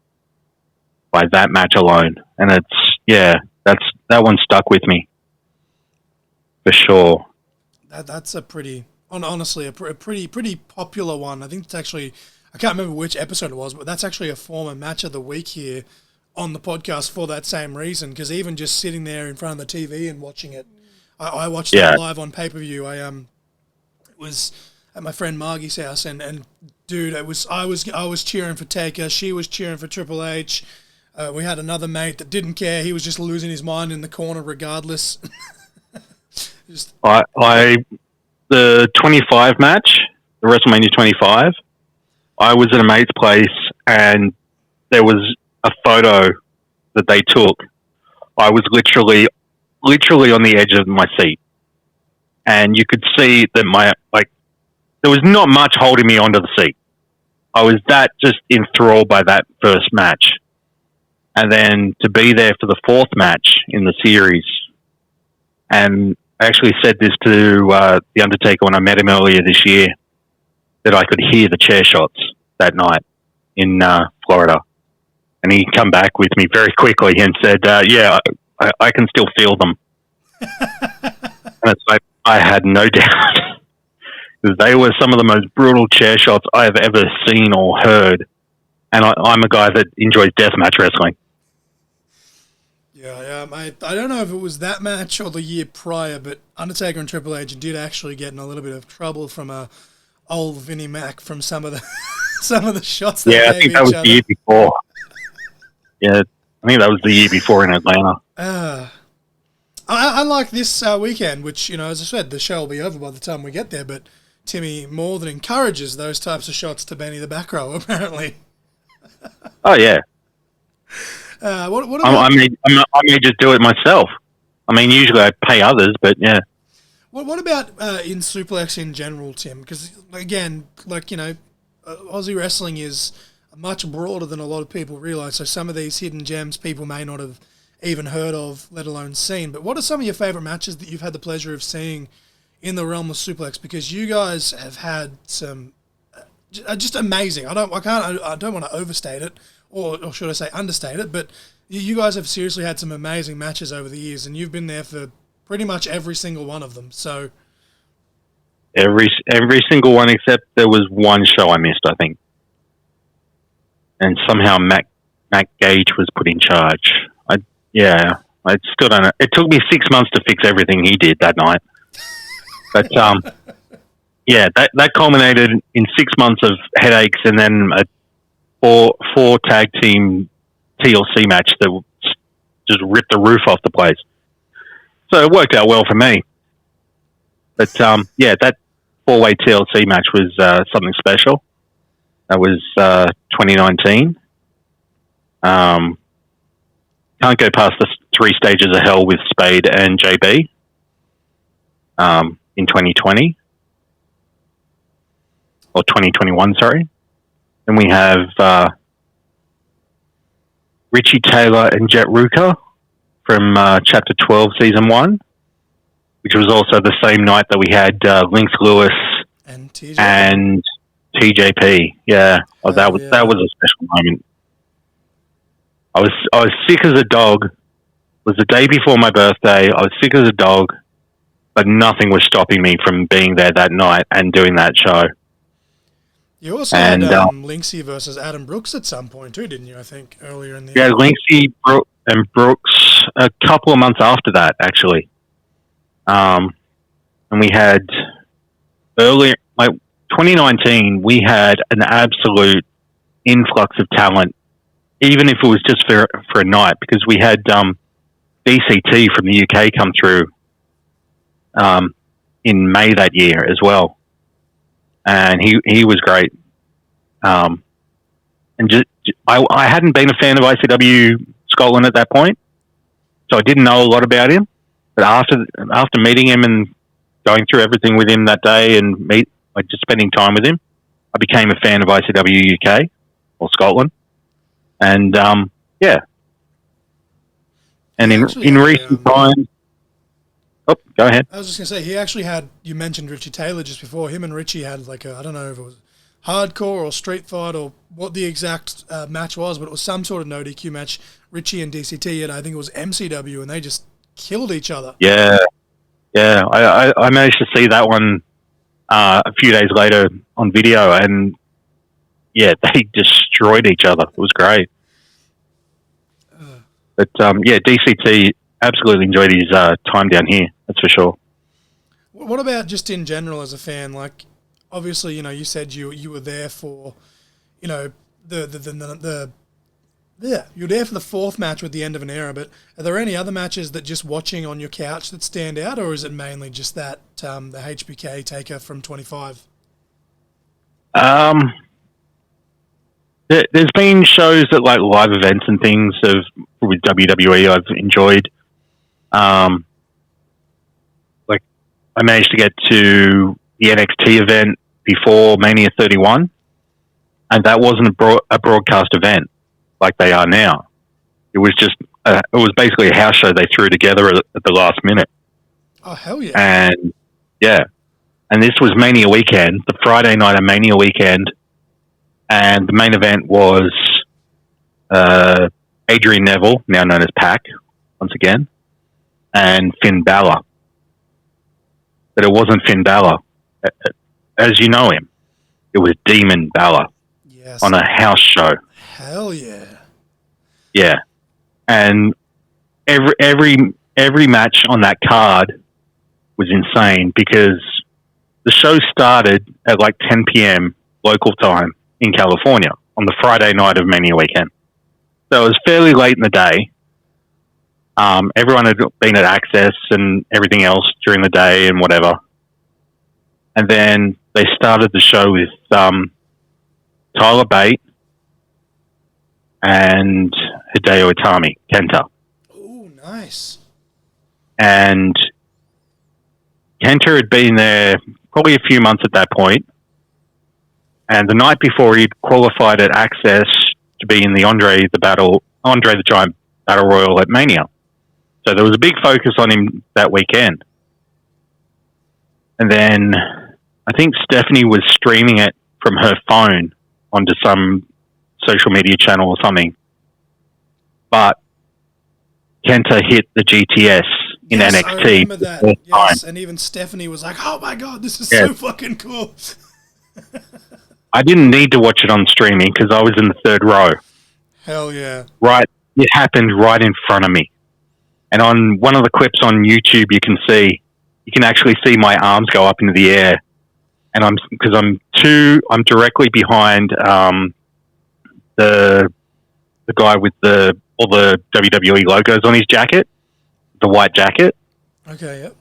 by that match alone. And that one stuck with me for sure. That's a pretty, honestly, a pretty popular one. I think it's actually, I can't remember which episode it was, but that's actually a former match of the week here on the podcast for that same reason. Because even just sitting there in front of the TV and watching it, I watched it live on pay-per-view. It was at my friend Margie's house, and dude, I was cheering for Taker. She was cheering for Triple H. We had another mate that didn't care. He was just losing his mind in the corner regardless. The 25 match, the WrestleMania 25, I was at a mate's place and there was a photo that they took. I was literally on the edge of my seat, and you could see that there was not much holding me onto the seat. I was that just enthralled by that first match. And then to be there for the 4th match in the series, and I actually said this to The Undertaker when I met him earlier this year, that I could hear the chair shots that night in Florida. And he come back with me very quickly and said, I can still feel them. And it's like, I had no doubt. Because they were some of the most brutal chair shots I have ever seen or heard. And I'm a guy that enjoys deathmatch wrestling. Yeah, I don't know if it was that match or the year prior, but Undertaker and Triple H did actually get in a little bit of trouble from old Vinnie Mac from some of the shots. I think that was the year before. Yeah, I think that was the year before in Atlanta. Unlike this weekend, which, as I said, the show will be over by the time we get there, but Timmy more than encourages those types of shots to Benny the Backrower, apparently. Oh, yeah. What about, I may just do it myself. I mean, usually I pay others, but yeah. What about in Suplex in general, Tim? Because, again, Aussie wrestling is much broader than a lot of people realise, so some of these hidden gems people may not have even heard of, let alone seen. But what are some of your favourite matches that you've had the pleasure of seeing in the realm of Suplex? Because you guys have had some just amazing. I don't want to overstate it, or should I say understate it, but you guys have seriously had some amazing matches over the years, and you've been there for pretty much every single one of them. So every single one, except there was one show I missed, I think, and somehow Matt Gage was put in charge. I still don't know. It took me 6 months to fix everything he did that night, but that culminated in 6 months of headaches, and then a four tag team TLC match that just ripped the roof off the place. So it worked out well for me. But that 4-way TLC match was something special. That was 2019. Can't go past the 3 stages of hell with Spade and JB in 2020. Or 2021, sorry. Then we have Richie Taylor and Jet Ruka from Chapter 12, Season 1, which was also the same night that we had Lynx Lewis and TJP. Yeah, that was a special moment. I was sick as a dog. It was the day before my birthday. I was sick as a dog, but nothing was stopping me from being there that night and doing that show. You also had Lynxie versus Adam Brooks at some point too, didn't you? I think earlier in the year. Lynxie and Brooks a couple of months after that, actually. And we had earlier, 2019, we had an absolute influx of talent even if it was just for a night, because we had DCT from the UK come through in May that year as well, and he was great. And I hadn't been a fan of ICW Scotland at that point, so I didn't know a lot about him. But after meeting him and going through everything with him that day and just spending time with him, I became a fan of ICW UK or Scotland, and yeah. And in recent times, oh, go ahead. I was just gonna say he actually had. You mentioned Richie Taylor just before. Him and Richie had like I don't know if it was hardcore or street fight or what the exact match was, but it was some sort of no DQ match. Richie and DCT, and I think it was MCW, and they just killed each other. Yeah. I managed to see that one a few days later on video, and yeah, they destroyed each other. It was great. But yeah, DCT absolutely enjoyed his time down here. That's for sure. What about just in general as a fan? Like, obviously, you said you were there for, the you're there for the fourth match with the end of an era. But are there any other matches that just watching on your couch that stand out, or is it mainly just that the HBK taker from 25? There's been shows that like live events and things with WWE I've enjoyed. Like I managed to get to the NXT event before Mania 31, and that wasn't a broadcast event like they are now. It was just it was basically a house show they threw together at the last minute. Oh hell yeah! And yeah, and this was Mania weekend, the Friday night of Mania weekend. And the main event was Adrian Neville, now known as Pac, once again, and Finn Balor. But it wasn't Finn Balor, as you know him. It was Demon Balor on a house show. Hell yeah! Yeah, and every match on that card was insane because the show started at like 10 p.m. local time in California on the Friday night of Mania weekend. So it was fairly late in the day. Everyone had been at Access and everything else during the day and whatever. And then they started the show with Tyler Bate and Hideo Itami, Kenta. Oh, nice. And Kenta had been there probably a few months at that point. And the night before, he'd qualified at Access to be in the Andre the Giant Battle Royal at Mania. So there was a big focus on him that weekend. And then I think Stephanie was streaming it from her phone onto some social media channel or something. But Kenta hit the GTS in NXT. I remember that. Yes, and even Stephanie was like, "Oh my god, this is so fucking cool." I didn't need to watch it on streaming because I was in the third row. Hell yeah. Right. It happened right in front of me. And on one of the clips on YouTube, you can actually see my arms go up into the air. And I'm directly behind the guy with all the WWE logos on his jacket, the white jacket. Okay, yep.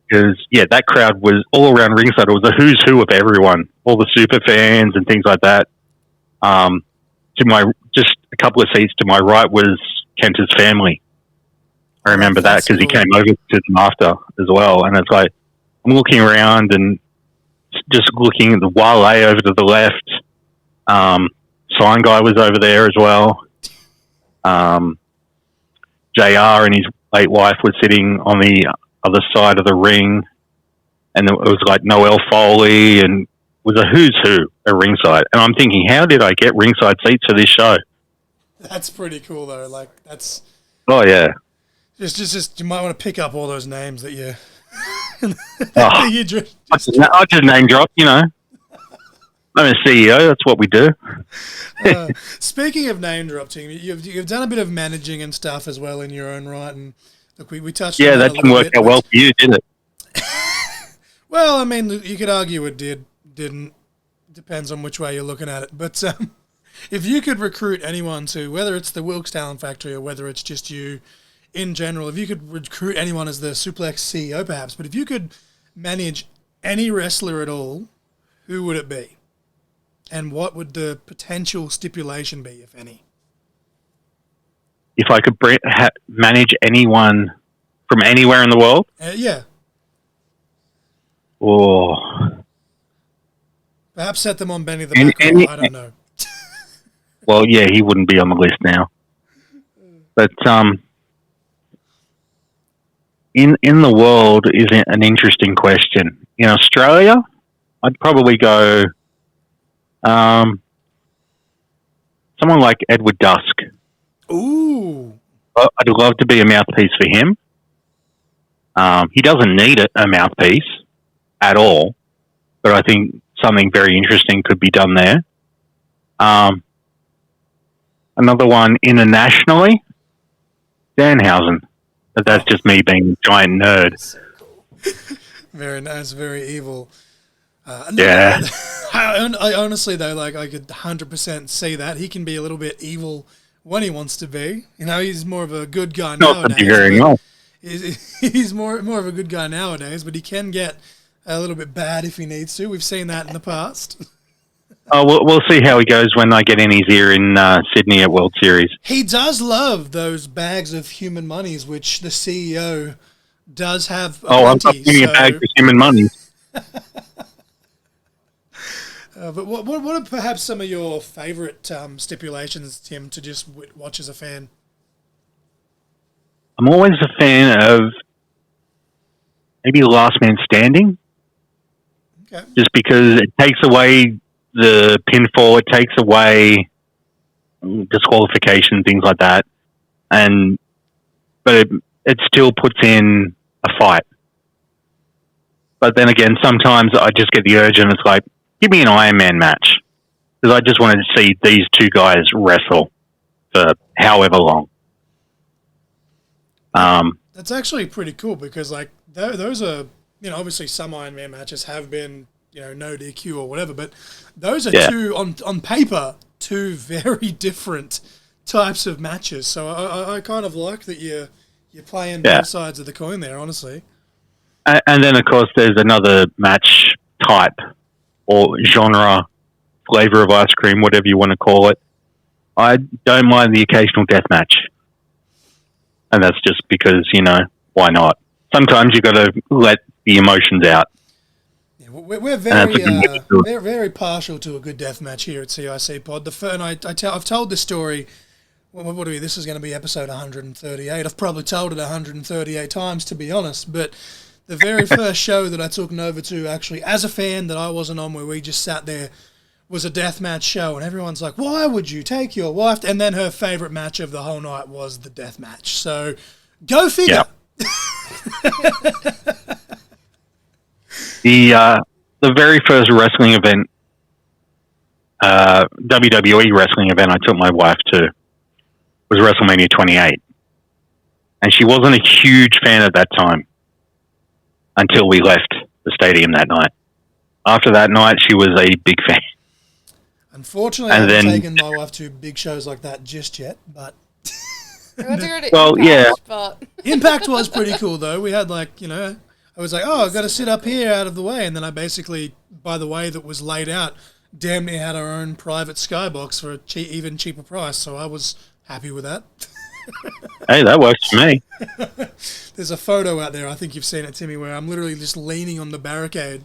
Because, that crowd was all around ringside. It was a who's who of everyone, all the super fans and things like that. Just a couple of seats to my right was Kenta's family. I remember that because he came over to them after as well. And it's like, I'm looking around and just looking at the Wale over to the left. Sign Guy was over there as well. JR and his late wife was sitting on the other side of the ring, and it was like Noel Foley, and it was a who's who at ringside. And I'm thinking, how did I get ringside seats for this show? That's pretty cool, though. Like, that's... Oh, yeah. Just you might want to pick up all those names that you... I'll just name drop, I'm a CEO, that's what we do. Speaking of name dropping, you've done a bit of managing and stuff as well in your own right, and look, we touched on that didn't work out well for you, did it? Well, I mean, you could argue it didn't. Depends on which way you're looking at it. But If you could recruit anyone to, whether it's the Wilks Talent Factory or whether it's just you in general, if you could recruit anyone as the SUPLEX CEO perhaps, but if you could manage any wrestler at all, who would it be? And what would the potential stipulation be, if any? If I could manage anyone from anywhere in the world? Yeah. Or perhaps set them on Benny the Backrower, I don't know. Well, yeah, he wouldn't be on the list now. But in the world is an interesting question. In Australia, I'd probably go someone like Edward Dusk. Ooh. I'd love to be a mouthpiece for him. He doesn't need a mouthpiece at all, but I think something very interesting could be done there. Another one internationally, Danhausen. But that's just me being a giant nerd. So cool. Very nice, very evil. Yeah. I honestly, though, like, I could 100% see that. He can be a little bit evil when he wants to be. He's more of a good guy nowadays. He's more of a good guy nowadays, but he can get a little bit bad if he needs to. We've seen that in the past. Oh, we'll see how he goes when I get in his ear in Sydney at World Series. He does love those bags of human monies, which the CEO does have. I'm not giving a bag of human money. But what are perhaps some of your favourite stipulations, Tim, to just watch as a fan? I'm always a fan of maybe Last Man Standing. Okay. Just because it takes away the pinfall, it takes away disqualification, things like that. But it still puts in a fight. But then again, sometimes I just get the urge and it's like, give me an Iron Man match. Because I just wanted to see these two guys wrestle for however long. That's actually pretty cool because, like, those are, obviously some Iron Man matches have been, no DQ or whatever, but those are two, on paper, two very different types of matches. So I kind of like that you're playing both sides of the coin there, honestly. And then, of course, there's another match type or genre, flavor of ice cream, whatever you want to call it. I don't mind the occasional death match. And that's just because, why not? Sometimes you've got to let the emotions out. Yeah, we're very partial to a good death match here at CIC Pod. I've told this story. What are we? This is going to be episode 138. I've probably told it 138 times, to be honest. But the very first show that I took Nova to, actually, as a fan that I wasn't on, where we just sat there, was a deathmatch show, and everyone's like, why would you take your wife? And then her favourite match of the whole night was the death match. So, go figure. Yeah. The very first wrestling event, WWE wrestling event I took my wife to was WrestleMania 28. And she wasn't a huge fan at that time until we left the stadium that night. After that night, she was a big fan. Unfortunately, I haven't taken my wife to big shows like that just yet, but... Impact was pretty cool, though. We had, I was like, I've got to sit up here out of the way, and then I basically, by the way that was laid out, damn near had our own private skybox for a even cheaper price, so I was happy with that. Hey, that works for me. There's a photo out there, I think you've seen it, Timmy, where I'm literally just leaning on the barricade.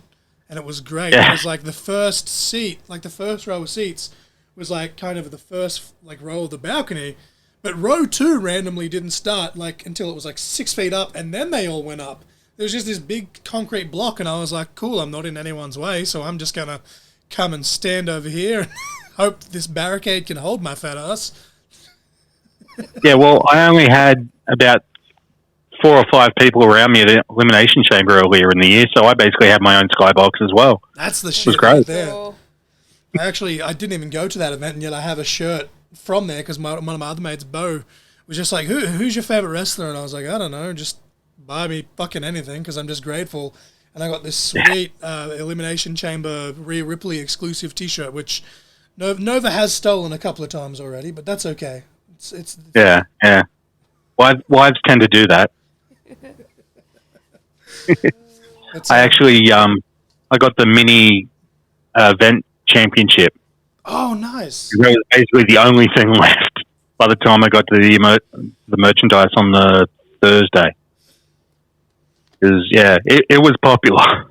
And it was great. Yeah. It was like the first seat, like the first row of seats was like kind of the first row of the balcony. But row 2 randomly didn't start until it was 6 feet up, and then they all went up. There was just this big concrete block, and I was like, cool, I'm not in anyone's way, so I'm just going to come and stand over here and hope this barricade can hold my fat ass. Yeah, well, I only had about 4 or 5 people around me at the Elimination Chamber earlier in the year, so I basically had my own skybox as well. That's the shit right there. I didn't even go to that event, and yet I have a shirt from there because one of my other mates, Bo, was just like, who's your favourite wrestler? And I was like, I don't know, just buy me fucking anything because I'm just grateful. And I got this sweet Elimination Chamber Rhea Ripley exclusive t-shirt, which Nova has stolen a couple of times already, but that's okay. It's Yeah. Wives tend to do that. I actually, I got the mini event championship. Oh, nice. That was basically the only thing left by the time I got to the merchandise on the Thursday. Because, it was popular.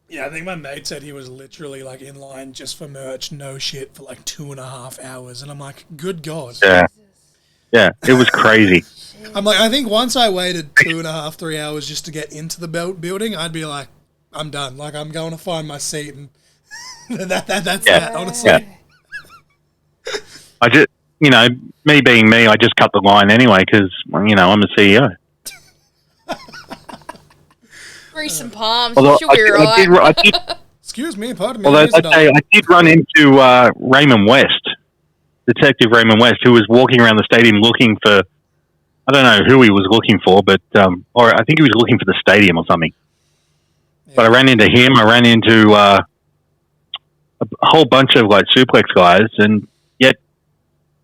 Yeah, I think my mate said he was literally like in line just for merch, no shit, for like 2.5 hours. And I'm like, good God. Yeah. Yeah, it was crazy. I'm like, I think once I waited 2.5, 3 hours just to get into the building, I'd be like, I'm done. Like, I'm going to find my seat. And that's that, honestly. Yeah. I just, me being me, I just cut the line anyway because, I'm a CEO. Grease some palms. Although She'll be right. I did, Excuse me, pardon me. although I did run into Raymond West, Detective Raymond West, who was walking around the stadium looking for, I don't know who he was looking for, but or I think he was looking for the stadium or something. Yeah. But I ran into him. I ran into a whole bunch of like Suplex guys, and yet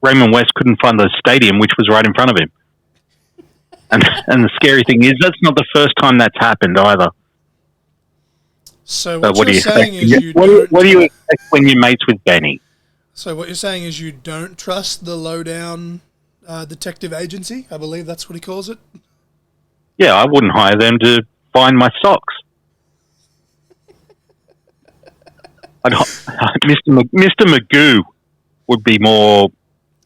Raymond West couldn't find the stadium, which was right in front of him. And the scary thing is, that's not the first time that's happened either. So what you're saying is what do you expect when you mates with Benny? So what you're saying is you don't trust the lowdown detective agency? I believe that's what he calls it. Yeah, I wouldn't hire them to find my socks. Mr. Magoo would be more.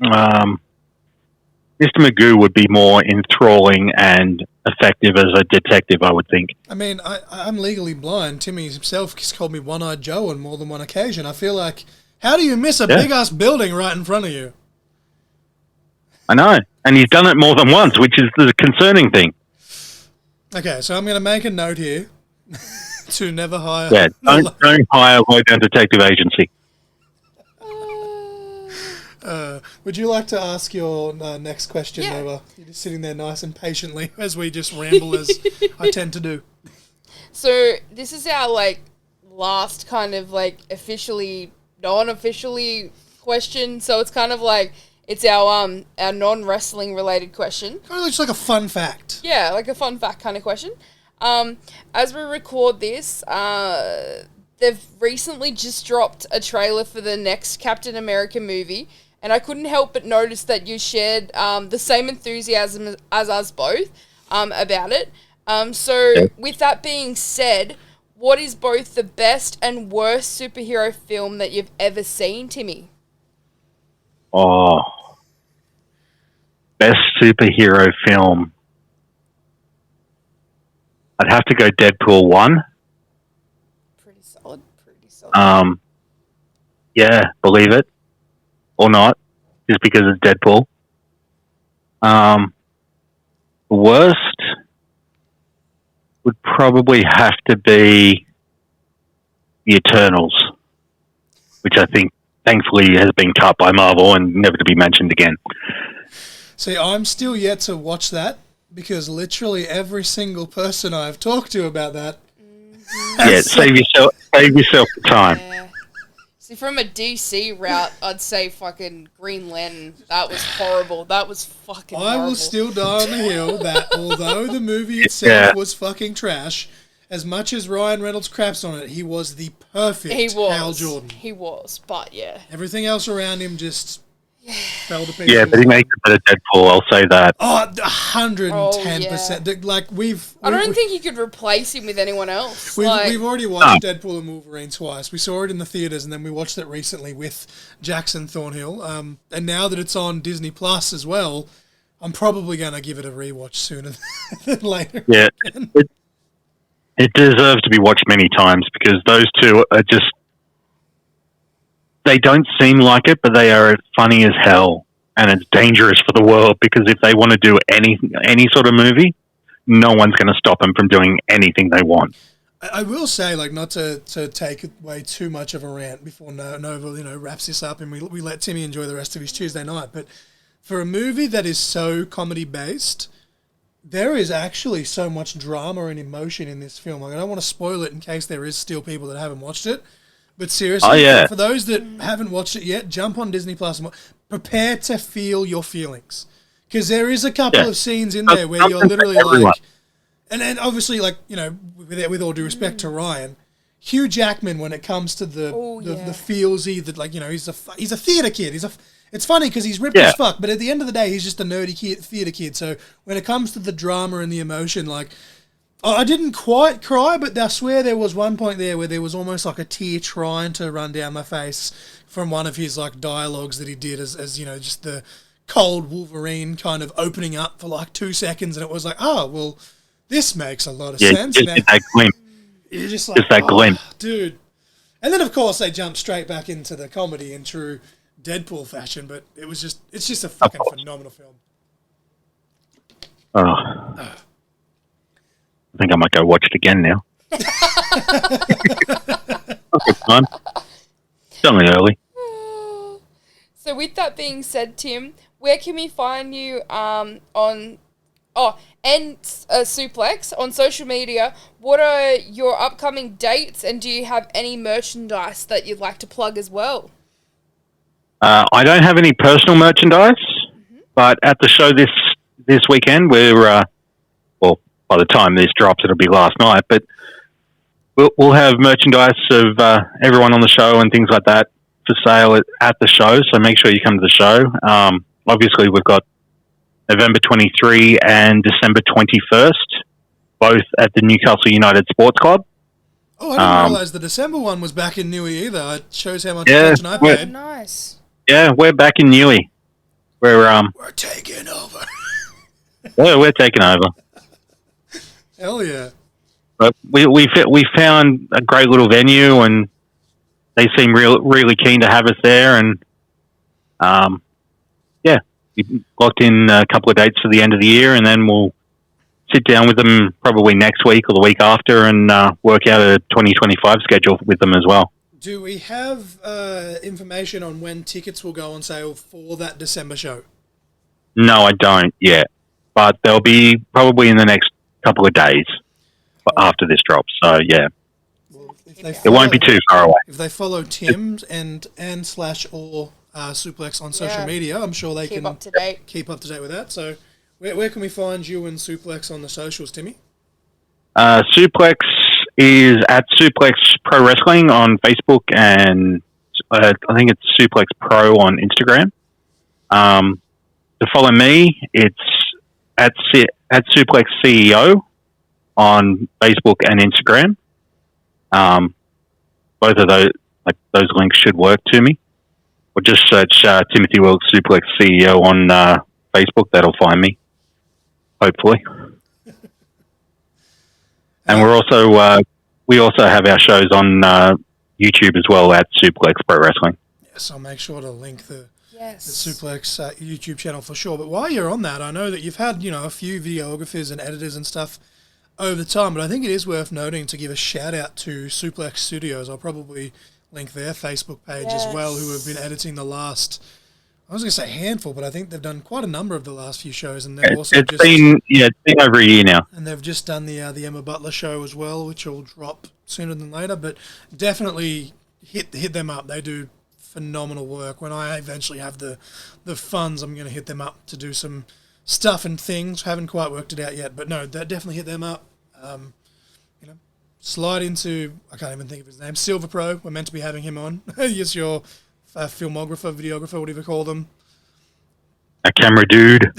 Mr. Magoo would be more enthralling and effective as a detective, I would think. I mean, I'm legally blind. Timmy himself has called me One-Eyed Joe on more than one occasion. I feel like, how do you miss a big-ass building right in front of you? I know. And he's done it more than once, which is the concerning thing. Okay, so I'm going to make a note here to never hire... Yeah, don't hire a low-down detective agency. Would you like to ask your next question, Nova? You're just sitting there nice and patiently as we just ramble, as I tend to do. So this is our last kind of officially, non-officially question. So it's kind of it's our non-wrestling related question. Kind of just like a fun fact. Yeah, like a fun fact kind of question. As we record this, they've recently just dropped a trailer for the next Captain America movie. And I couldn't help but notice that you shared the same enthusiasm as us both about it. With that being said, what is both the best and worst superhero film that you've ever seen, Timmy? Oh, best superhero film. I'd have to go Deadpool 1. Pretty solid. Yeah, believe it. Or not, just because it's Deadpool. Worst would probably have to be the Eternals, which I think, thankfully, has been cut by Marvel and never to be mentioned again. See, I'm still yet to watch that, because literally every single person I've talked to about that... Yeah, save yourself the time. Yeah. See, from a DC route, I'd say fucking Green Lantern. That was horrible. That was fucking horrible. I will still die on the hill that although the movie itself was fucking trash, as much as Ryan Reynolds craps on it, he was the perfect Hal Jordan. He was, but yeah. Everything else around him just fell to pieces. Yeah, but he makes a better Deadpool, I'll say that. Oh, 110%. I don't think you could replace him with anyone else. We've already watched Deadpool and Wolverine twice. We saw it in the theaters, and then we watched it recently with Jackson Thornhill. And now that it's on Disney Plus as well, I'm probably going to give it a rewatch sooner than later. Yeah, it deserves to be watched many times, because those two are just... They don't seem like it, but they are funny as hell, and it's dangerous for the world, because if they want to do any sort of movie, no one's going to stop them from doing anything they want. I will say, not to take away too much of a rant before Nova, wraps this up and we let Timmy enjoy the rest of his Tuesday night, but for a movie that is so comedy-based, there is actually so much drama and emotion in this film. I don't want to spoil it in case there is still people that haven't watched it, But seriously, Oh, yeah. for those that haven't watched it yet, jump on Disney Plus and prepare to feel your feelings. Because there is a couple of scenes in there where you're literally like... And obviously, like, you know, with all due respect to Ryan, Hugh Jackman, when it comes to the feelsy, that, like, you know, he's a theatre kid. It's funny because he's ripped as fuck, but at the end of the day, he's just a nerdy theatre kid. So when it comes to the drama and the emotion, like... I didn't quite cry, but I swear there was one point there where there was almost like a tear trying to run down my face from one of his like dialogues that he did as you know, just the cold Wolverine kind of opening up for like 2 seconds, and it was like, oh, well, this makes a lot of sense. Just that glimpse. You're just like, just that glimpse. Dude. And then of course they jump straight back into the comedy in true Deadpool fashion, but it's just a fucking phenomenal film. Oh. I think I might go watch it again now. Okay, fine. It's only early. So with that being said, Tim, where can we find you Suplex on social media? What are your upcoming dates, and do you have any merchandise that you'd like to plug as well? I don't have any personal merchandise, but at the show this weekend, we're by the time this drops, it'll be last night, but we'll have merchandise of everyone on the show and things like that for sale at the show, so make sure you come to the show. Obviously, we've got November 23 and December 21st, both at the Newcastle United Sports Club. Oh, I didn't realise the December one was back in Newey either. It shows how much attention I paid. Nice. Yeah, we're back in Newey. We're taking over. Yeah, we're taking over. Hell yeah! But we found a great little venue, and they seem really keen to have us there. And we locked in a couple of dates for the end of the year, and then we'll sit down with them probably next week or the week after, and work out a 2025 schedule with them as well. Do we have information on when tickets will go on sale for that December show? No, I don't yet, but they'll be probably in the next couple of days after this drops. So yeah, well, it won't be too far away. If they follow Tim's and /or Suplex on social media, I'm sure they can keep up to date with that. So where can we find you and Suplex on the socials, Timmy? Suplex is at Suplex Pro Wrestling on Facebook, and I think it's Suplex Pro on Instagram. To follow me, it's at SUPLEX CEO on Facebook and Instagram. Both of those links should work to me. Or just search Timothy Wilks SUPLEX CEO on Facebook. That'll find me, hopefully. And we also have our shows on YouTube as well at SUPLEX Pro Wrestling. Yes, I'll make sure to link the Suplex YouTube channel for sure. But while you're on that, I know that you've had, you know, a few videographers and editors and stuff over the time, but I think it is worth noting to give a shout out to Suplex Studios. I'll probably link their Facebook page as well, who have been editing the last, I was going to say handful, but I think they've done quite a number of the last few shows, and they've it's been over a year now. And they've just done the Emma Butler show as well, which will drop sooner than later. But definitely hit them up. They do phenomenal work. When I eventually have the funds, I'm going to hit them up to do some stuff and things. Haven't quite worked it out yet, but no, definitely hit them up. You know, slide into, I can't even think of his name, Silver Pro. We're meant to be having him on. Yes, your filmographer, videographer, whatever you call them. A camera dude.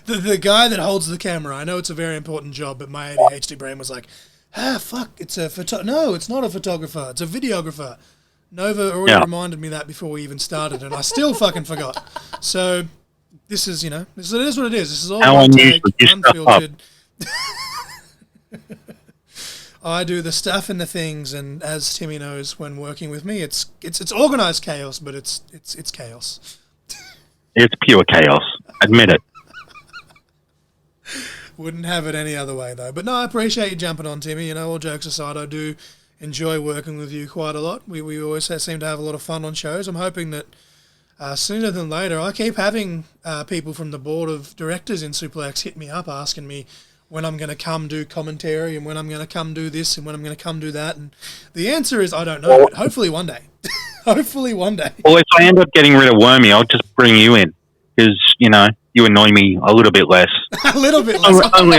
the guy that holds the camera. I know it's a very important job, but my ADHD brain was like, fuck, it's a no, it's not a photographer, it's a videographer. Nova already reminded me that before we even started, and I still fucking forgot. So this is, you know, it is what it is. This is all one take, unfiltered. I do the stuff and the things, and as Timmy knows, when working with me, it's organized chaos, but it's chaos. It's pure chaos. Admit it. Wouldn't have it any other way, though. But no, I appreciate you jumping on, Timmy. You know, all jokes aside, I do enjoy working with you quite a lot. We always seem to have a lot of fun on shows. I'm hoping that sooner than later, I keep having people from the board of directors in Suplex hit me up asking me when I'm going to come do commentary and when I'm going to come do this and when I'm going to come do that. And the answer is I don't know. But hopefully one day. Hopefully one day. Well, if I end up getting rid of Wormy, I'll just bring you in because, you know, you annoy me a little bit less. A little bit less. Only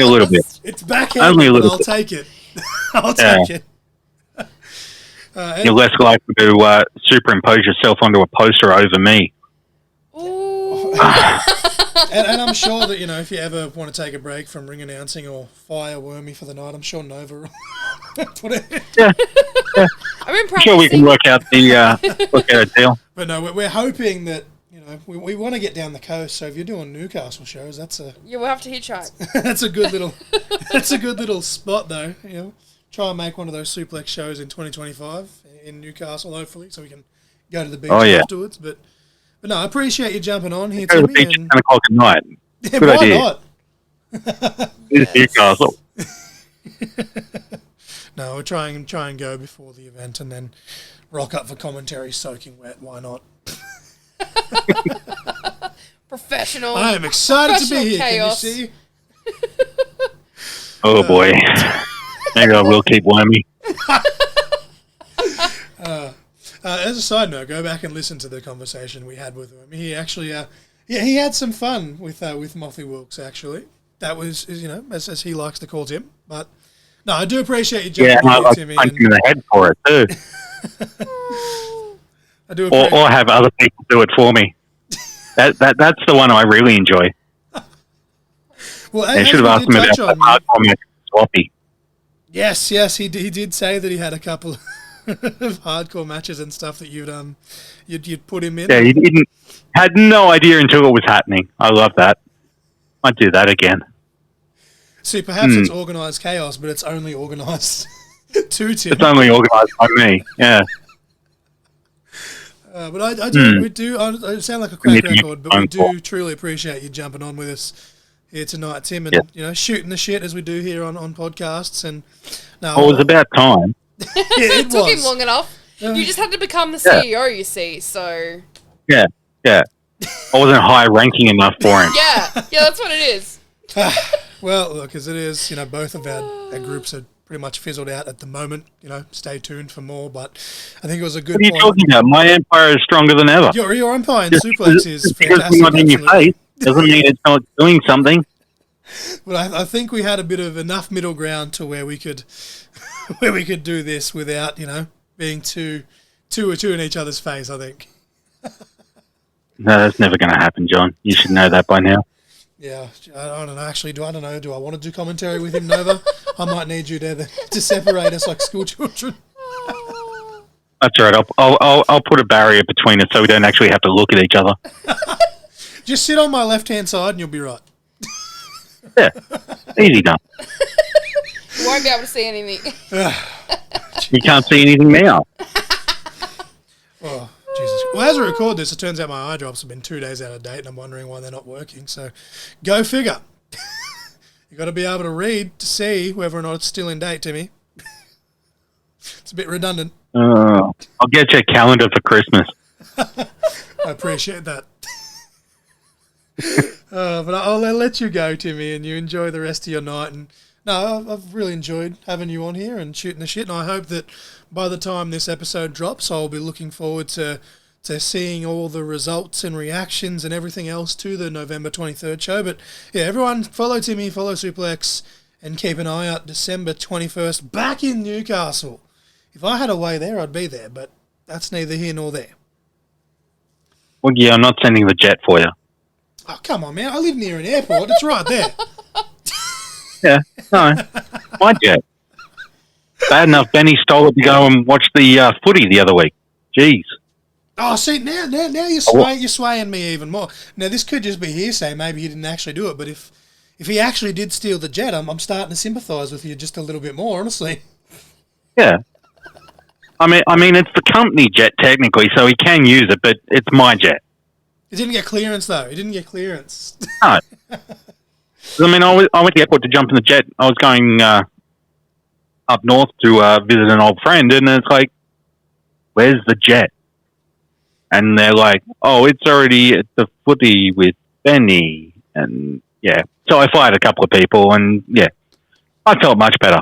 a little bit. It's backhanded, but I'll take it. I'll take it. You're less likely to superimpose yourself onto a poster over me. Ooh. And I'm sure that, you know, if you ever want to take a break from ring announcing or fire Wormy for the night, I'm sure Nova will put it. Yeah. I've been I'm sure we can work out a deal. But no, we're hoping that, you know, we want to get down the coast. So if you're doing Newcastle shows, that's a we'll have to hitchhike. that's a good little spot though. You know, try and make one of those Suplex shows in 2025 in Newcastle, hopefully, so we can go to the beach afterwards. But no, I appreciate you jumping on here, Go to Timmy. the beach at 10 o'clock at night. Yeah, Good why idea. not? It's Newcastle. No, we'll try and go before the event and then rock up for commentary soaking wet. Why not? Professional. I am excited to be here. Chaos. Can you see? Oh boy. Maybe I will keep Wormy. As a side note, go back and listen to the conversation we had with him. He actually, he had some fun with Timothy Wilks. Actually, that was, you know, as he likes to call Tim. But no, I do appreciate you jumping in here, Timmy. Punch him in the head for it too. I do or have other people do it for me. That's the one I really enjoy. Well, I should have asked him about the hardcore match Swappy. Yes, he did say that he had a couple of hardcore matches and stuff that you'd put him in. Yeah, he had no idea until it was happening. I love that. I'd do that again. See, perhaps it's organised chaos, but it's only organised to Tim. It's only organised by me. Yeah. But I sound like a crack record, but we do truly appreciate you jumping on with us here tonight, Tim, and you know, shooting the shit as we do here on podcasts. And no, it was about time. It took him long enough. You just had to become the CEO, you see. So yeah. I wasn't high ranking enough for him. yeah, that's what it is. Well, look, as it is, you know, both of our groups are pretty much fizzled out at the moment. You know, stay tuned for more. But I think it was a good. What are you talking about? My empire is stronger than ever. Your empire in Suplex is fantastic. Because we're not in your face doesn't mean it's not doing something. But I think we had a bit of enough middle ground to where we could do this without, you know, being too in each other's face, I think. No, that's never going to happen, John. You should know that by now. Yeah, I don't know. Actually, do I want to do commentary with him, Nova? I might need you to separate us like school children. That's right. I'll put a barrier between us so we don't actually have to look at each other. Just sit on my left-hand side and you'll be right. Yeah, easy done. You won't be able to see anything. You can't see anything now. Oh, Jesus. Well, as we record this, it turns out my eye drops have been 2 days out of date, and I'm wondering why they're not working. So, go figure. You got to be able to read to see whether or not it's still in date, Timmy. It's a bit redundant. I'll get you a calendar for Christmas. I appreciate that. But I'll let you go, Timmy, and you enjoy the rest of your night. And no, I've really enjoyed having you on here and shooting the shit. And I hope that by the time this episode drops, I'll be looking forward to seeing all the results and reactions and everything else to the November 23rd show. But yeah, everyone follow Timmy, follow Suplex, and keep an eye out December 21st back in Newcastle. If I had a way there, I'd be there, but that's neither here nor there. Well, yeah, I'm not sending the jet for you. Oh, come on, man. I live near an airport. It's right there. Yeah, no, my jet. Bad enough Benny stole it to go and watch the footy the other week. Jeez. Oh, see, now you're swaying me even more. Now, this could just be hearsay. Maybe he didn't actually do it, but if he actually did steal the jet, I'm starting to sympathise with you just a little bit more, honestly. Yeah. I mean, it's the company jet technically, so he can use it, but it's my jet. He didn't get clearance, though. He didn't get clearance. No. I mean, I went to the airport to jump in the jet. I was going up north to visit an old friend, and it's like, where's the jet? And they're like, oh, it's already at the footy with Benny. And yeah. So I fired a couple of people, and yeah, I felt much better.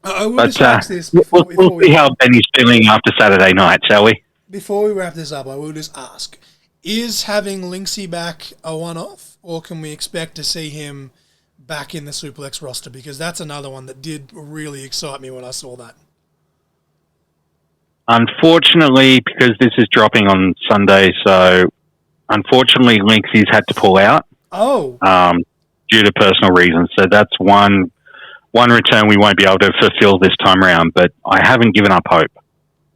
I will But just ask this we'll see how Benny's feeling after Saturday night, shall we? Before we wrap this up, I will just ask, is having Linksy back a one-off, or can we expect to see him back in the SUPLEX roster? Because that's another one that did really excite me when I saw that. Unfortunately, because this is dropping on Sunday, so unfortunately Linksy's had to pull out. Oh. Due to personal reasons. So that's one return we won't be able to fulfill this time around, but I haven't given up hope.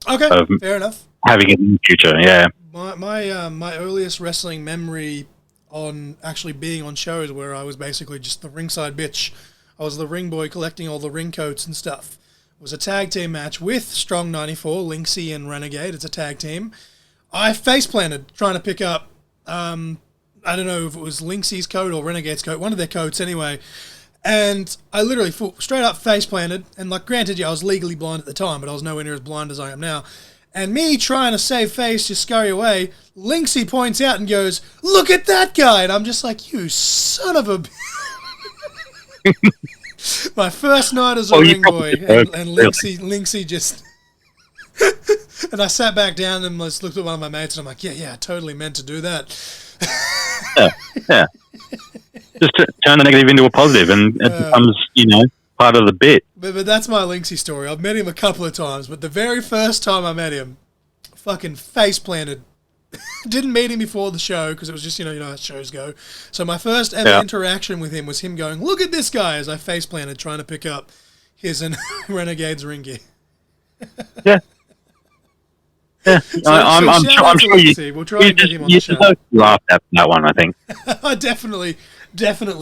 Okay, fair enough. Having it in the future, yeah. My earliest wrestling memory on actually being on shows where I was basically just the ringside bitch. I was the ring boy collecting all the ring coats and stuff. It was a tag team match with Strong 94, Linksy and Renegade. It's a tag team. I face planted trying to pick up, I don't know if it was Linksy's coat or Renegade's coat, one of their coats anyway. And I literally straight up face planted. And like, granted, yeah, I was legally blind at the time, but I was nowhere near as blind as I am now. And me trying to save face, just scurry away, Linksy points out and goes, "Look at that guy!" And I'm just like, you son of a... My first night as a ring boy, and Linksy just... And I sat back down and just looked at one of my mates, and I'm like, yeah, I totally meant to do that. Yeah. Just to turn the negative into a positive, and it becomes, part of the bit. But that's my Linksy story. I've met him a couple of times, but the very first time I met him, fucking face planted. Didn't meet him before the show because it was just, how shows go. So my first ever interaction with him was him going, "Look at this guy," as I face planted trying to pick up his and Renegade's ring gear. Yeah. Yeah, I'm sure we'll try and get him on the show. You laughed at that one, I think. I definitely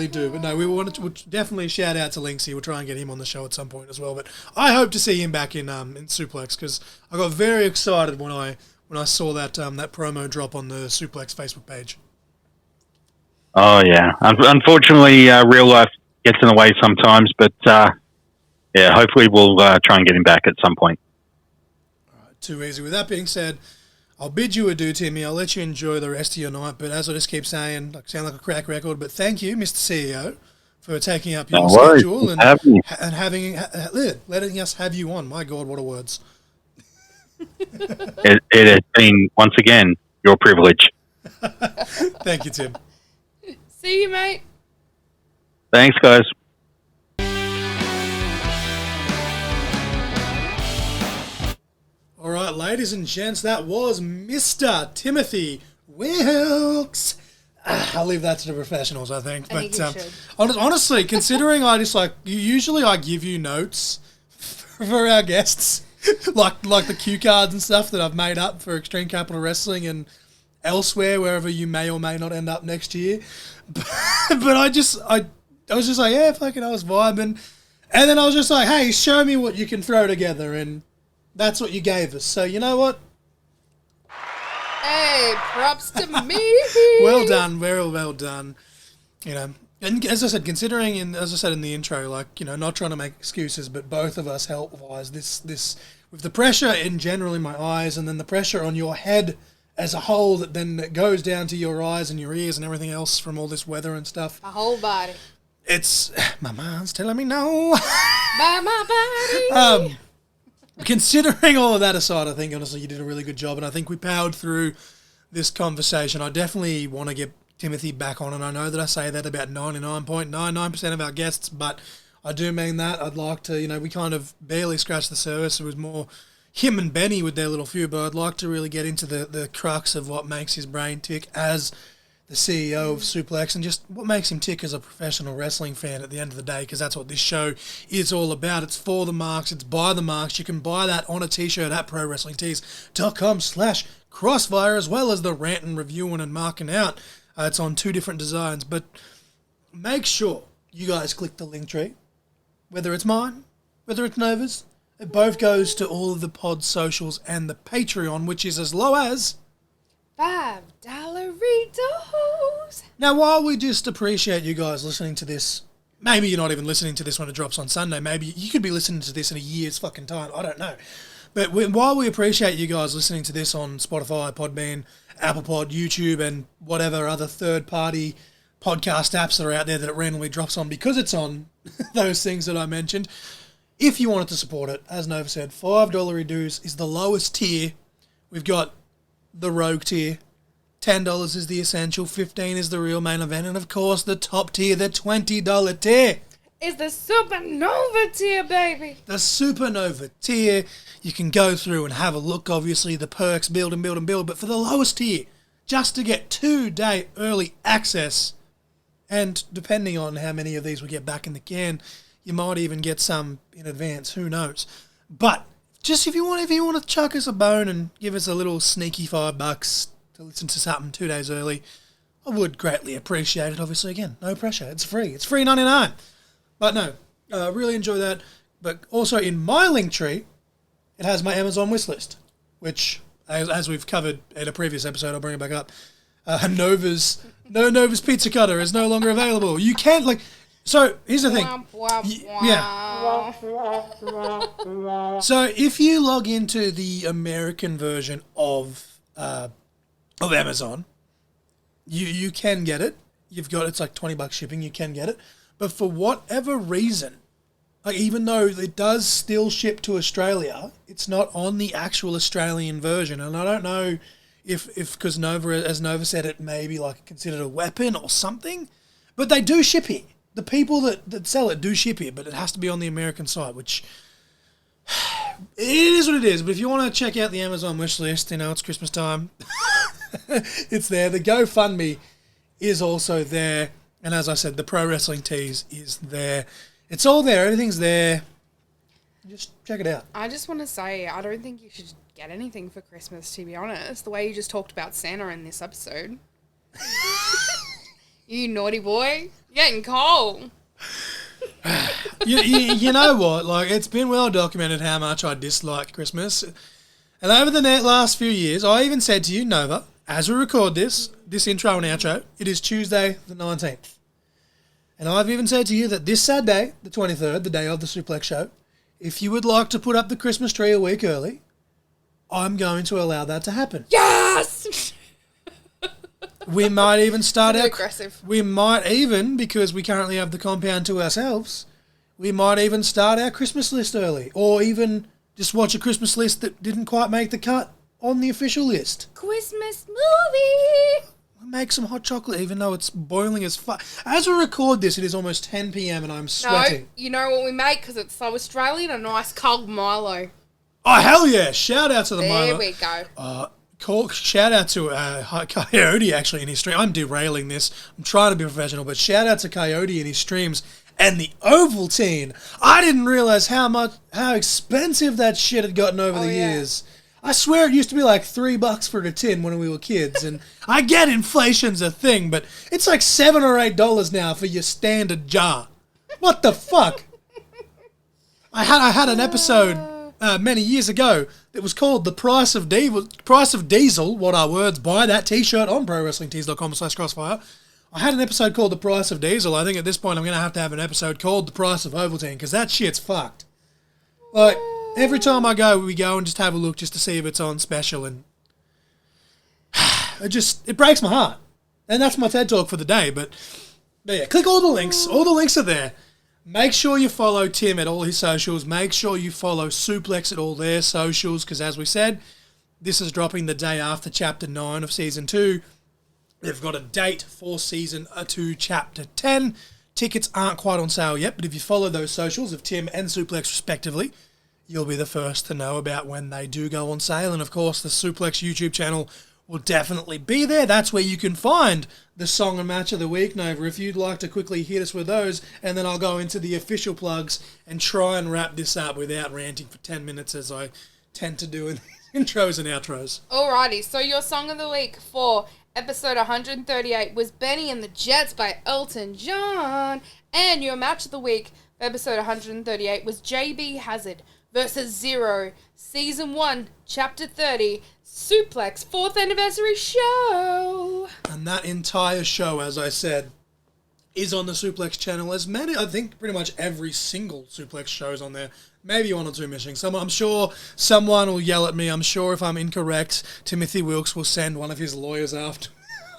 do. But no, we'll definitely shout out to Linksy. We'll try and get him on the show at some point as well. But I hope to see him back in SUPLEX, because I got very excited when I saw that that promo drop on the SUPLEX Facebook page. Oh yeah, unfortunately, real life gets in the way sometimes. But hopefully we'll try and get him back at some point. Too easy. With that being said, I'll bid you adieu, Timmy. I'll let you enjoy the rest of your night. But as I just keep saying, I sound like a crack record, but thank you, Mr. CEO, for taking up your schedule and letting us have you on. My God, what a words. It has been, once again, your privilege. Thank you, Tim. See you, mate. Thanks, guys. All right, ladies and gents, that was Mr. Timothy Wilks. I'll leave that to the professionals, I think. But honestly, considering usually I give you notes for our guests, like the cue cards and stuff that I've made up for Extreme Capital Wrestling and elsewhere, wherever you may or may not end up next year. But I was just like, yeah, fucking, I was vibing. And then I was just like, hey, show me what you can throw together, and that's what you gave us. So you know what? Hey, props to me. Well done, very well done. And as I said, considering, as I said in the intro, not trying to make excuses, but both of us health-wise, this with the pressure in general in my eyes, and then the pressure on your head as a whole that then goes down to your eyes and your ears and everything else from all this weather and stuff. My whole body. It's my mind's telling me no. By my body. Considering all of that aside, I think, honestly, you did a really good job, and I think we powered through this conversation. I definitely want to get Timothy back on, and I know that I say that about 99.99% of our guests, but I do mean that. I'd like to, we kind of barely scratched the surface. It was more him and Benny with their little feud, but I'd like to really get into the crux of what makes his brain tick as the CEO of SUPLEX, and just what makes him tick as a professional wrestling fan at the end of the day, because that's what this show is all about. It's for the marks. It's by the marks. You can buy that on a t-shirt at prowrestlingtees.com/crossfire, as well as the ranting, reviewing, and marking out. It's on 2 different designs, but make sure you guys click the link tree, whether it's mine, whether it's Nova's. It both goes to all of the pod socials and the Patreon, which is as low as $5 Now, while we just appreciate you guys listening to this, maybe you're not even listening to this when it drops on Sunday. Maybe you could be listening to this in a year's fucking time. I don't know. But while we appreciate you guys listening to this on Spotify, Podbean, Apple Pod, YouTube, and whatever other third-party podcast apps that are out there that it randomly drops on because it's on those things that I mentioned. If you wanted to support it, as Nova said, $5 dues is the lowest tier. We've got the Rogue tier. $10 is the essential. $15 is the real main event. And, of course, the top tier, the $20 tier. Is the Supernova tier, baby. The Supernova tier. You can go through and have a look, obviously, the perks, build and build and build. But for the lowest tier, just to get 2-day early access, and depending on how many of these we get back in the can, you might even get some in advance. Who knows? But just if you want to chuck us a bone and give us a little sneaky $5 to listen to something 2 days early, I would greatly appreciate it. Obviously, again, no pressure. It's free. It's free 99. But no, really enjoy that. But also in my link tree, it has my Amazon wish list, which, as we've covered in a previous episode, I'll bring it back up. Nova's pizza cutter is no longer available. You can't So here's the thing. Yeah. So if you log into the American version of Amazon, you can get it. It's like $20 shipping. You can get it. But for whatever reason, even though it does still ship to Australia, it's not on the actual Australian version. And I don't know if because Nova, as Nova said, it may be considered a weapon or something. But they do ship here. The people that sell it do ship here, but it has to be on the American side, which it is what it is. But if you want to check out the Amazon wish list, it's Christmas time. It's there. The GoFundMe is also there. And as I said, the Pro Wrestling Tees is there. It's all there. Everything's there. Just check it out. I just want to say, I don't think you should get anything for Christmas, to be honest. The way you just talked about Santa in this episode. You naughty boy. You're getting cold. you know what? It's been well documented how much I dislike Christmas. And over the last few years, I even said to you, Nova, as we record this intro and outro, it is Tuesday the 19th. And I've even said to you that this Saturday, the 23rd, the day of the Suplex show, if you would like to put up the Christmas tree a week early, I'm going to allow that to happen. Yes! We might even start our... aggressive. We might even, because we currently have the compound to ourselves, we might even start our Christmas list early. Or even just watch a Christmas list that didn't quite make the cut on the official list. Christmas movie! Make some hot chocolate, even though it's boiling as fuck. As we record this, it is almost 10 p.m. and I'm sweating. No, you know what we make, because it's so Australian, a nice cold Milo. Oh, hell yeah. Shout out to the Milo. There we go. Shout out to Coyote, actually, in his stream. I'm derailing this. I'm trying to be professional, but shout out to Coyote in his streams. And the Ovaltine. I didn't realize how expensive that shit had gotten over the years. I swear it used to be like $3 for a tin when we were kids. And I get inflation's a thing, but it's like $7 or $8 now for your standard jar. What the fuck? I had an episode many years ago that was called The Price of Diesel. What are words? Buy that t-shirt on prowrestlingtees.com/crossfire. I had an episode called The Price of Diesel. I think at this point I'm going to have an episode called The Price of Ovaltine, because that shit's fucked. Every time we go and just have a look just to see if it's on special, and it breaks my heart. And that's my TED Talk for the day, but yeah, click all the links. All the links are there. Make sure you follow Tim at all his socials. Make sure you follow Suplex at all their socials, because as we said, this is dropping the day after Chapter 9 of Season 2. They've got a date for Season 2, Chapter 10. Tickets aren't quite on sale yet, but if you follow those socials of Tim and Suplex respectively, you'll be the first to know about when they do go on sale. And of course, the Suplex YouTube channel will definitely be there. That's where you can find the song and match of the week, Nova, if you'd like to quickly hit us with those. And then I'll go into the official plugs and try and wrap this up without ranting for 10 minutes, as I tend to do in intros and outros. Alrighty, so your song of the week for episode 138 was Benny and the Jets by Elton John. And your match of the week for episode 138 was JB Hazard versus Zero, Season 1, Chapter 30, Suplex 4th Anniversary Show. And that entire show, as I said, is on the Suplex channel. As many, I think pretty much every single Suplex show is on there. Maybe one or two missing. I'm sure someone will yell at me. I'm sure if I'm incorrect, Timothy Wilks will send one of his lawyers after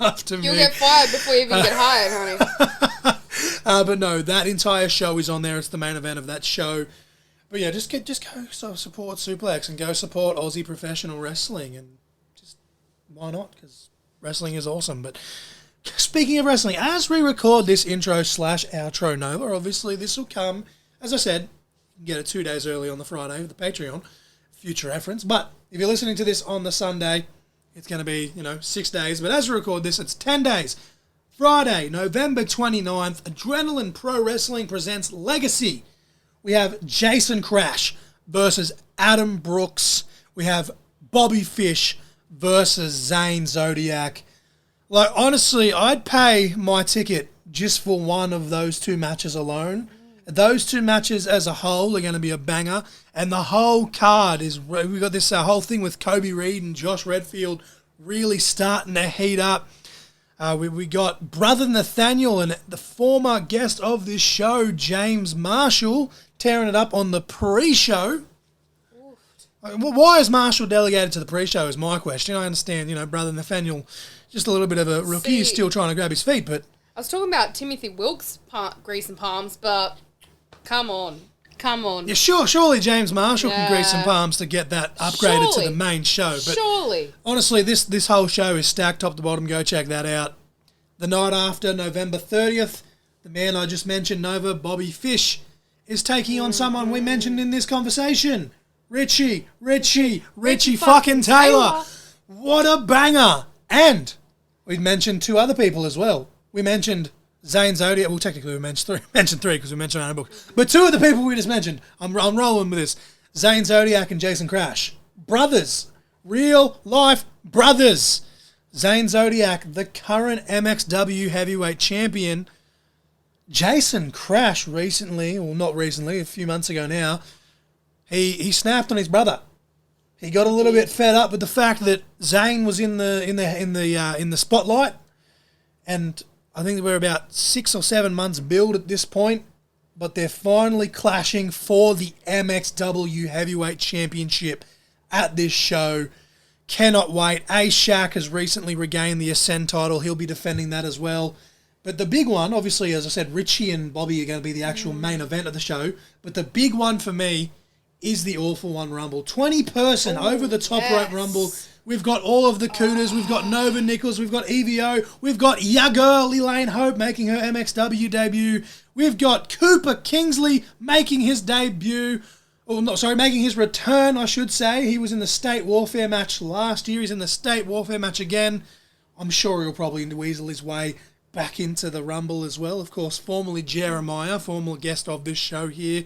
after me. You'll get fired before you even get hired, honey. But no, that entire show is on there. It's the main event of that show. But yeah, just go support Suplex and go support Aussie professional wrestling, and just why not? Because wrestling is awesome. But speaking of wrestling, as we record this intro/outro Nova, obviously this will come, as I said, you can get it 2 days early on the Friday with the Patreon, future reference. But if you're listening to this on the Sunday, it's going to be 6 days. But as we record this, it's 10 days. Friday, November 29th, Adrenaline Pro Wrestling presents Legacy. We have Jason Crash versus Adam Brooks. We have Bobby Fish versus Zane Zodiac. Like, honestly, I'd pay my ticket just for one of those two matches alone. Those two matches as a whole are going to be a banger. And the whole card is... We've got this whole thing with Kobe Reed and Josh Redfield really starting to heat up. We got Brother Nathaniel and the former guest of this show, James Marshall, tearing it up on the pre-show. Why is Marshall delegated to the pre-show is my question. I understand, Brother Nathaniel, just a little bit of a rookie, he's still trying to grab his feet, but... I was talking about Timothy Wilks' grease and palms, but come on. Yeah, surely James Marshall can grease some palms to get that upgraded to the main show. But surely. Honestly, this whole show is stacked top to bottom. Go check that out. The night after, November 30th, the man I just mentioned, Nova, Bobby Fish, is taking on someone we mentioned in this conversation. Richie fucking Taylor. What a banger. And we mentioned two other people as well. We mentioned Zane Zodiac. Well, technically we mentioned three because we mentioned Anna Book. But two of the people we just mentioned, I'm rolling with this. Zane Zodiac and Jason Crash. Brothers. Real life brothers. Zane Zodiac, the current MXW heavyweight champion. Jason Crash recently, or not recently, a few months ago now, he snapped on his brother. He got a little bit fed up with the fact that Zane was in the spotlight, and I think we're about 6 or 7 months build at this point, but they're finally clashing for the MXW Heavyweight Championship at this show. Cannot wait. A-Shaq has recently regained the Ascend title. He'll be defending that as well. But the big one, obviously, as I said, Richie and Bobby are going to be the actual main event of the show. But the big one for me is the Awful One Rumble. 20-person over-the-top rope rumble. We've got all of the Cooters. We've got Nova Nichols. We've got EVO. We've got ya girl, Elaine Hope, making her MXW debut. We've got Cooper Kingsley making his debut. Making his return, I should say. He was in the State Warfare match last year. He's in the State Warfare match again. I'm sure he'll probably weasel his way back into the Rumble as well. Of course, formerly Jeremiah, former guest of this show here.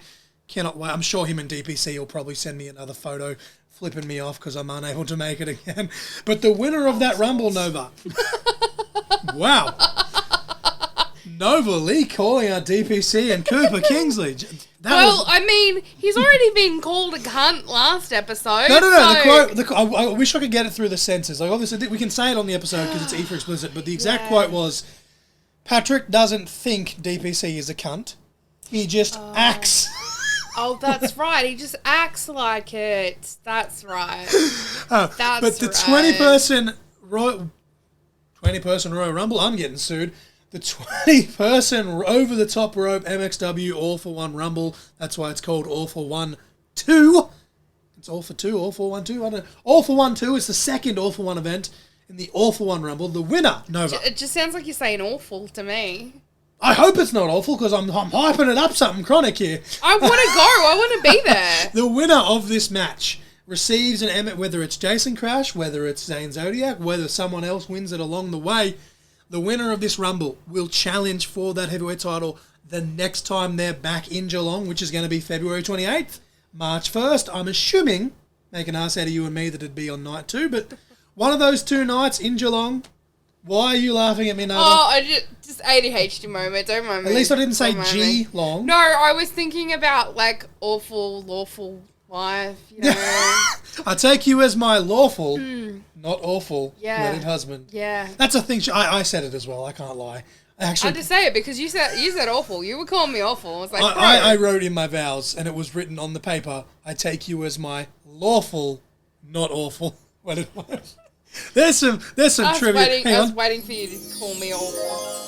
Cannot wait. I'm sure him and DPC will probably send me another photo flipping me off because I'm unable to make it again. But the winner of that Rumble, Nova. Wow. Nova Lee calling out DPC and Cooper Kingsley. He's already been called a cunt last episode. No. The quote. I wish I could get it through the censors. Like, obviously, we can say it on the episode because it's E for explicit. But the exact quote was, "Patrick doesn't think DPC is a cunt. He just acts." Oh, that's right. He just acts like it. That's right. But the 20-person Royal Rumble, I'm getting sued. The 20-person over-the-top rope MXW All for One Rumble. That's why it's called All for One 2. It's All for 2, All for 1 2. I don't know. All for 1 2 is the second All for One event in the All for One Rumble. The winner, Nova. It just sounds like you're saying awful to me. I hope it's not awful because I'm hyping it up something chronic here. I want to go. I want to be there. The winner of this match receives an Emmett, whether it's Jason Crash, whether it's Zane Zodiac, whether someone else wins it along the way. The winner of this Rumble will challenge for that heavyweight title the next time they're back in Geelong, which is going to be February 28th, March 1st. I'm assuming, make an ass out of you and me, that it'd be on night 2, but one of those 2 nights in Geelong. Why are you laughing at me, Nova? Oh, I just ADHD moment. Don't mind me. At least I didn't say G-long. No, I was thinking about, like, awful, lawful wife, you know. I take you as my lawful, not awful, wedded husband. Yeah. That's a thing. I said it as well. I can't lie. I had to say it because you said awful. You were calling me awful. I was like, I wrote in my vows, and it was written on the paper, I take you as my lawful, not awful, wedded wife. There's some trivia. I was waiting for you to call me awful.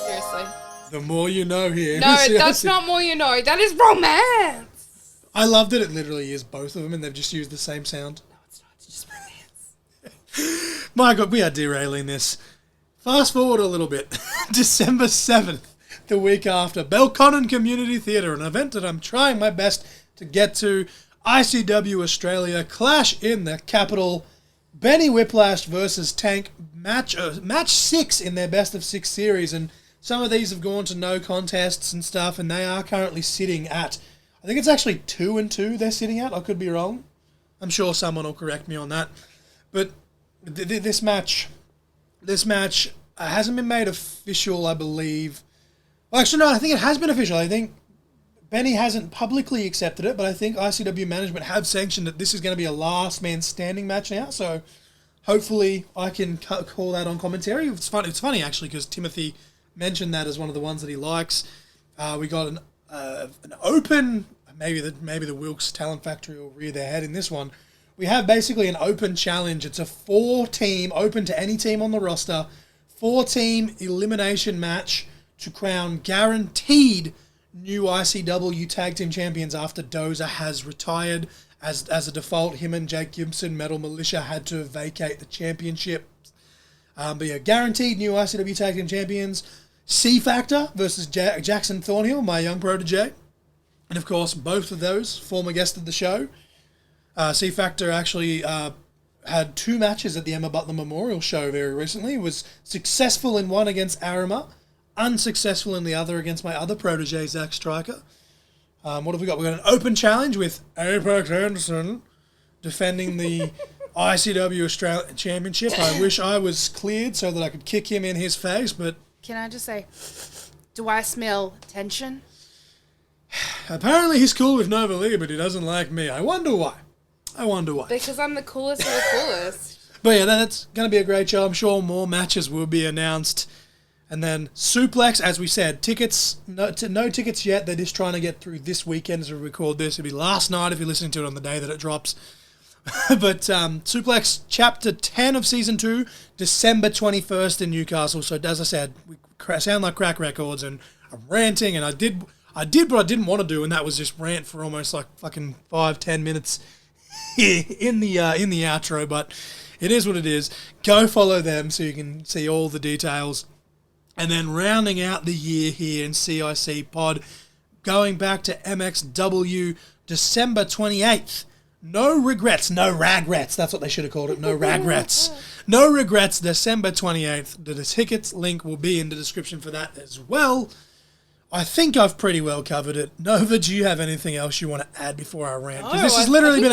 Seriously. The more you know here. No, that's not more you know. That is romance. I love that it literally is both of them and they've just used the same sound. No, it's not. It's just romance. My God, we are derailing this. Fast forward a little bit. December 7th, the week after, Belconnen Community Theatre, an event that I'm trying my best to get to. ICW Australia clash in the capital. Benny Whiplash versus Tank match 6 in their best of 6 series, and some of these have gone to no contests and stuff, and they are currently sitting at, I think it's actually 2-2 they're sitting at. I could be wrong. I'm sure someone will correct me on that. But this match hasn't been made official, I believe. Well, actually, no, I think it has been official. I think Benny hasn't publicly accepted it, but I think ICW management have sanctioned that this is going to be a last man standing match now. So hopefully I can call that on commentary. It's funny actually, because Timothy mentioned that as one of the ones that he likes. We got an open. Maybe the Wilks Talent Factory will rear their head in this one. We have basically an open challenge. It's a 4-team, open to any team on the roster, 4-team elimination match to crown guaranteed new ICW Tag Team Champions after Dozer has retired. As a default, him and Jake Gibson, Metal Militia, had to vacate the championship. But yeah, guaranteed new ICW Tag Team Champions. C Factor versus Jackson Thornhill, my young protege. And of course, both of those, former guest of the show. C Factor actually had 2 matches at the Emma Butler Memorial Show very recently. Was successful in one against Arima, unsuccessful in the other against my other protege, Zach Stryker. What have we got? We've got an open challenge with Apex Anderson defending the ICW Australian Championship. I wish I was cleared so that I could kick him in his face, but... Can I just say, do I smell tension? Apparently he's cool with Nova Lee, but he doesn't like me. I wonder why. Because I'm the coolest of the coolest. But yeah, that's going to be a great show. I'm sure more matches will be announced. And then Suplex, as we said, tickets, no tickets yet. They're just trying to get through this weekend as we record this. It'll be last night if you're listening to it on the day that it drops. But Suplex Chapter 10 of Season 2, December 21st in Newcastle. So as I said, we sound like crack records, and I'm ranting, and I did what I didn't want to do, and that was just rant for almost like fucking 5-10 minutes in the outro. But it is what it is. Go follow them so you can see all the details. And then rounding out the year here in CIC Pod, going back to MXW, December 28th. No regrets, no ragrets. That's what they should have called it. No ragrets. No regrets, December 28th. The tickets link will be in the description for that as well. I think I've pretty well covered it. Nova, do you have anything else you want to add before I rant? Because this has literally been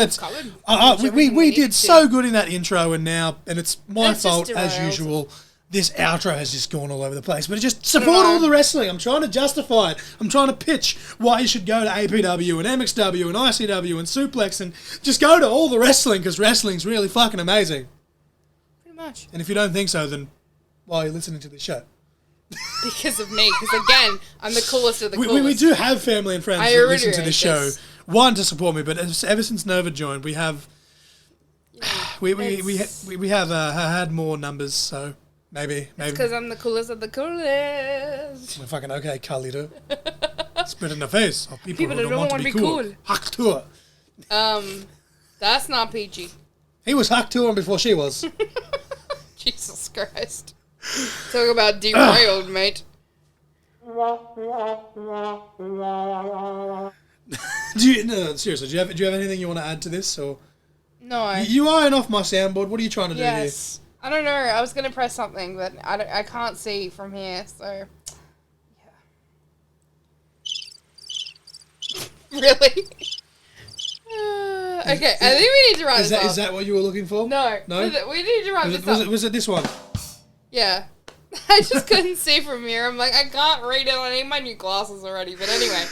we did so good in that intro, and it's my fault as usual. This outro has just gone all over the place. But just support all the wrestling. I'm trying to justify it. I'm trying to pitch why you should go to APW and MXW and ICW and Suplex and just go to all the wrestling, because wrestling's really fucking amazing. Pretty much. And if you don't think so, then why are you listening to this show? Because of me. Because again, I'm the coolest of the coolest. We do have family and friends that listen to this show. One, to support me, but ever since Nova joined, we have we have had more numbers, so... Maybe. Because I'm the coolest of the coolest. We're fucking okay, Carlito. Spit in the face of people who that don't want to be cool. Hack to her. That's not PG. He was hacked to her before she was. Jesus Christ. Talk about derailed, mate. Seriously, do you have anything you want to add to this? Or No. You eyeing off my soundboard. What are you trying to do here? I don't know. I was going to press something, but I can't see from here, so... Yeah. Really? Okay, I think we need to wrap this up. Is that what you were looking for? No. We need to wrap this up. Was it this one? Yeah. I just couldn't see from here. I'm like, I can't read it. I need my new glasses already. But anyway,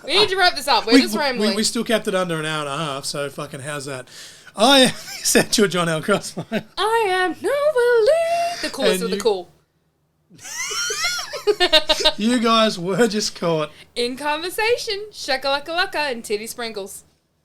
we need to wrap this up. We're just rambling. We still kept it under an hour and a half, so fucking how's that? I am Essential John L. Crossfire. I am Nova Lee. The coolest of the cool. You guys were just caught in conversation. Shakalaka and titty sprinkles.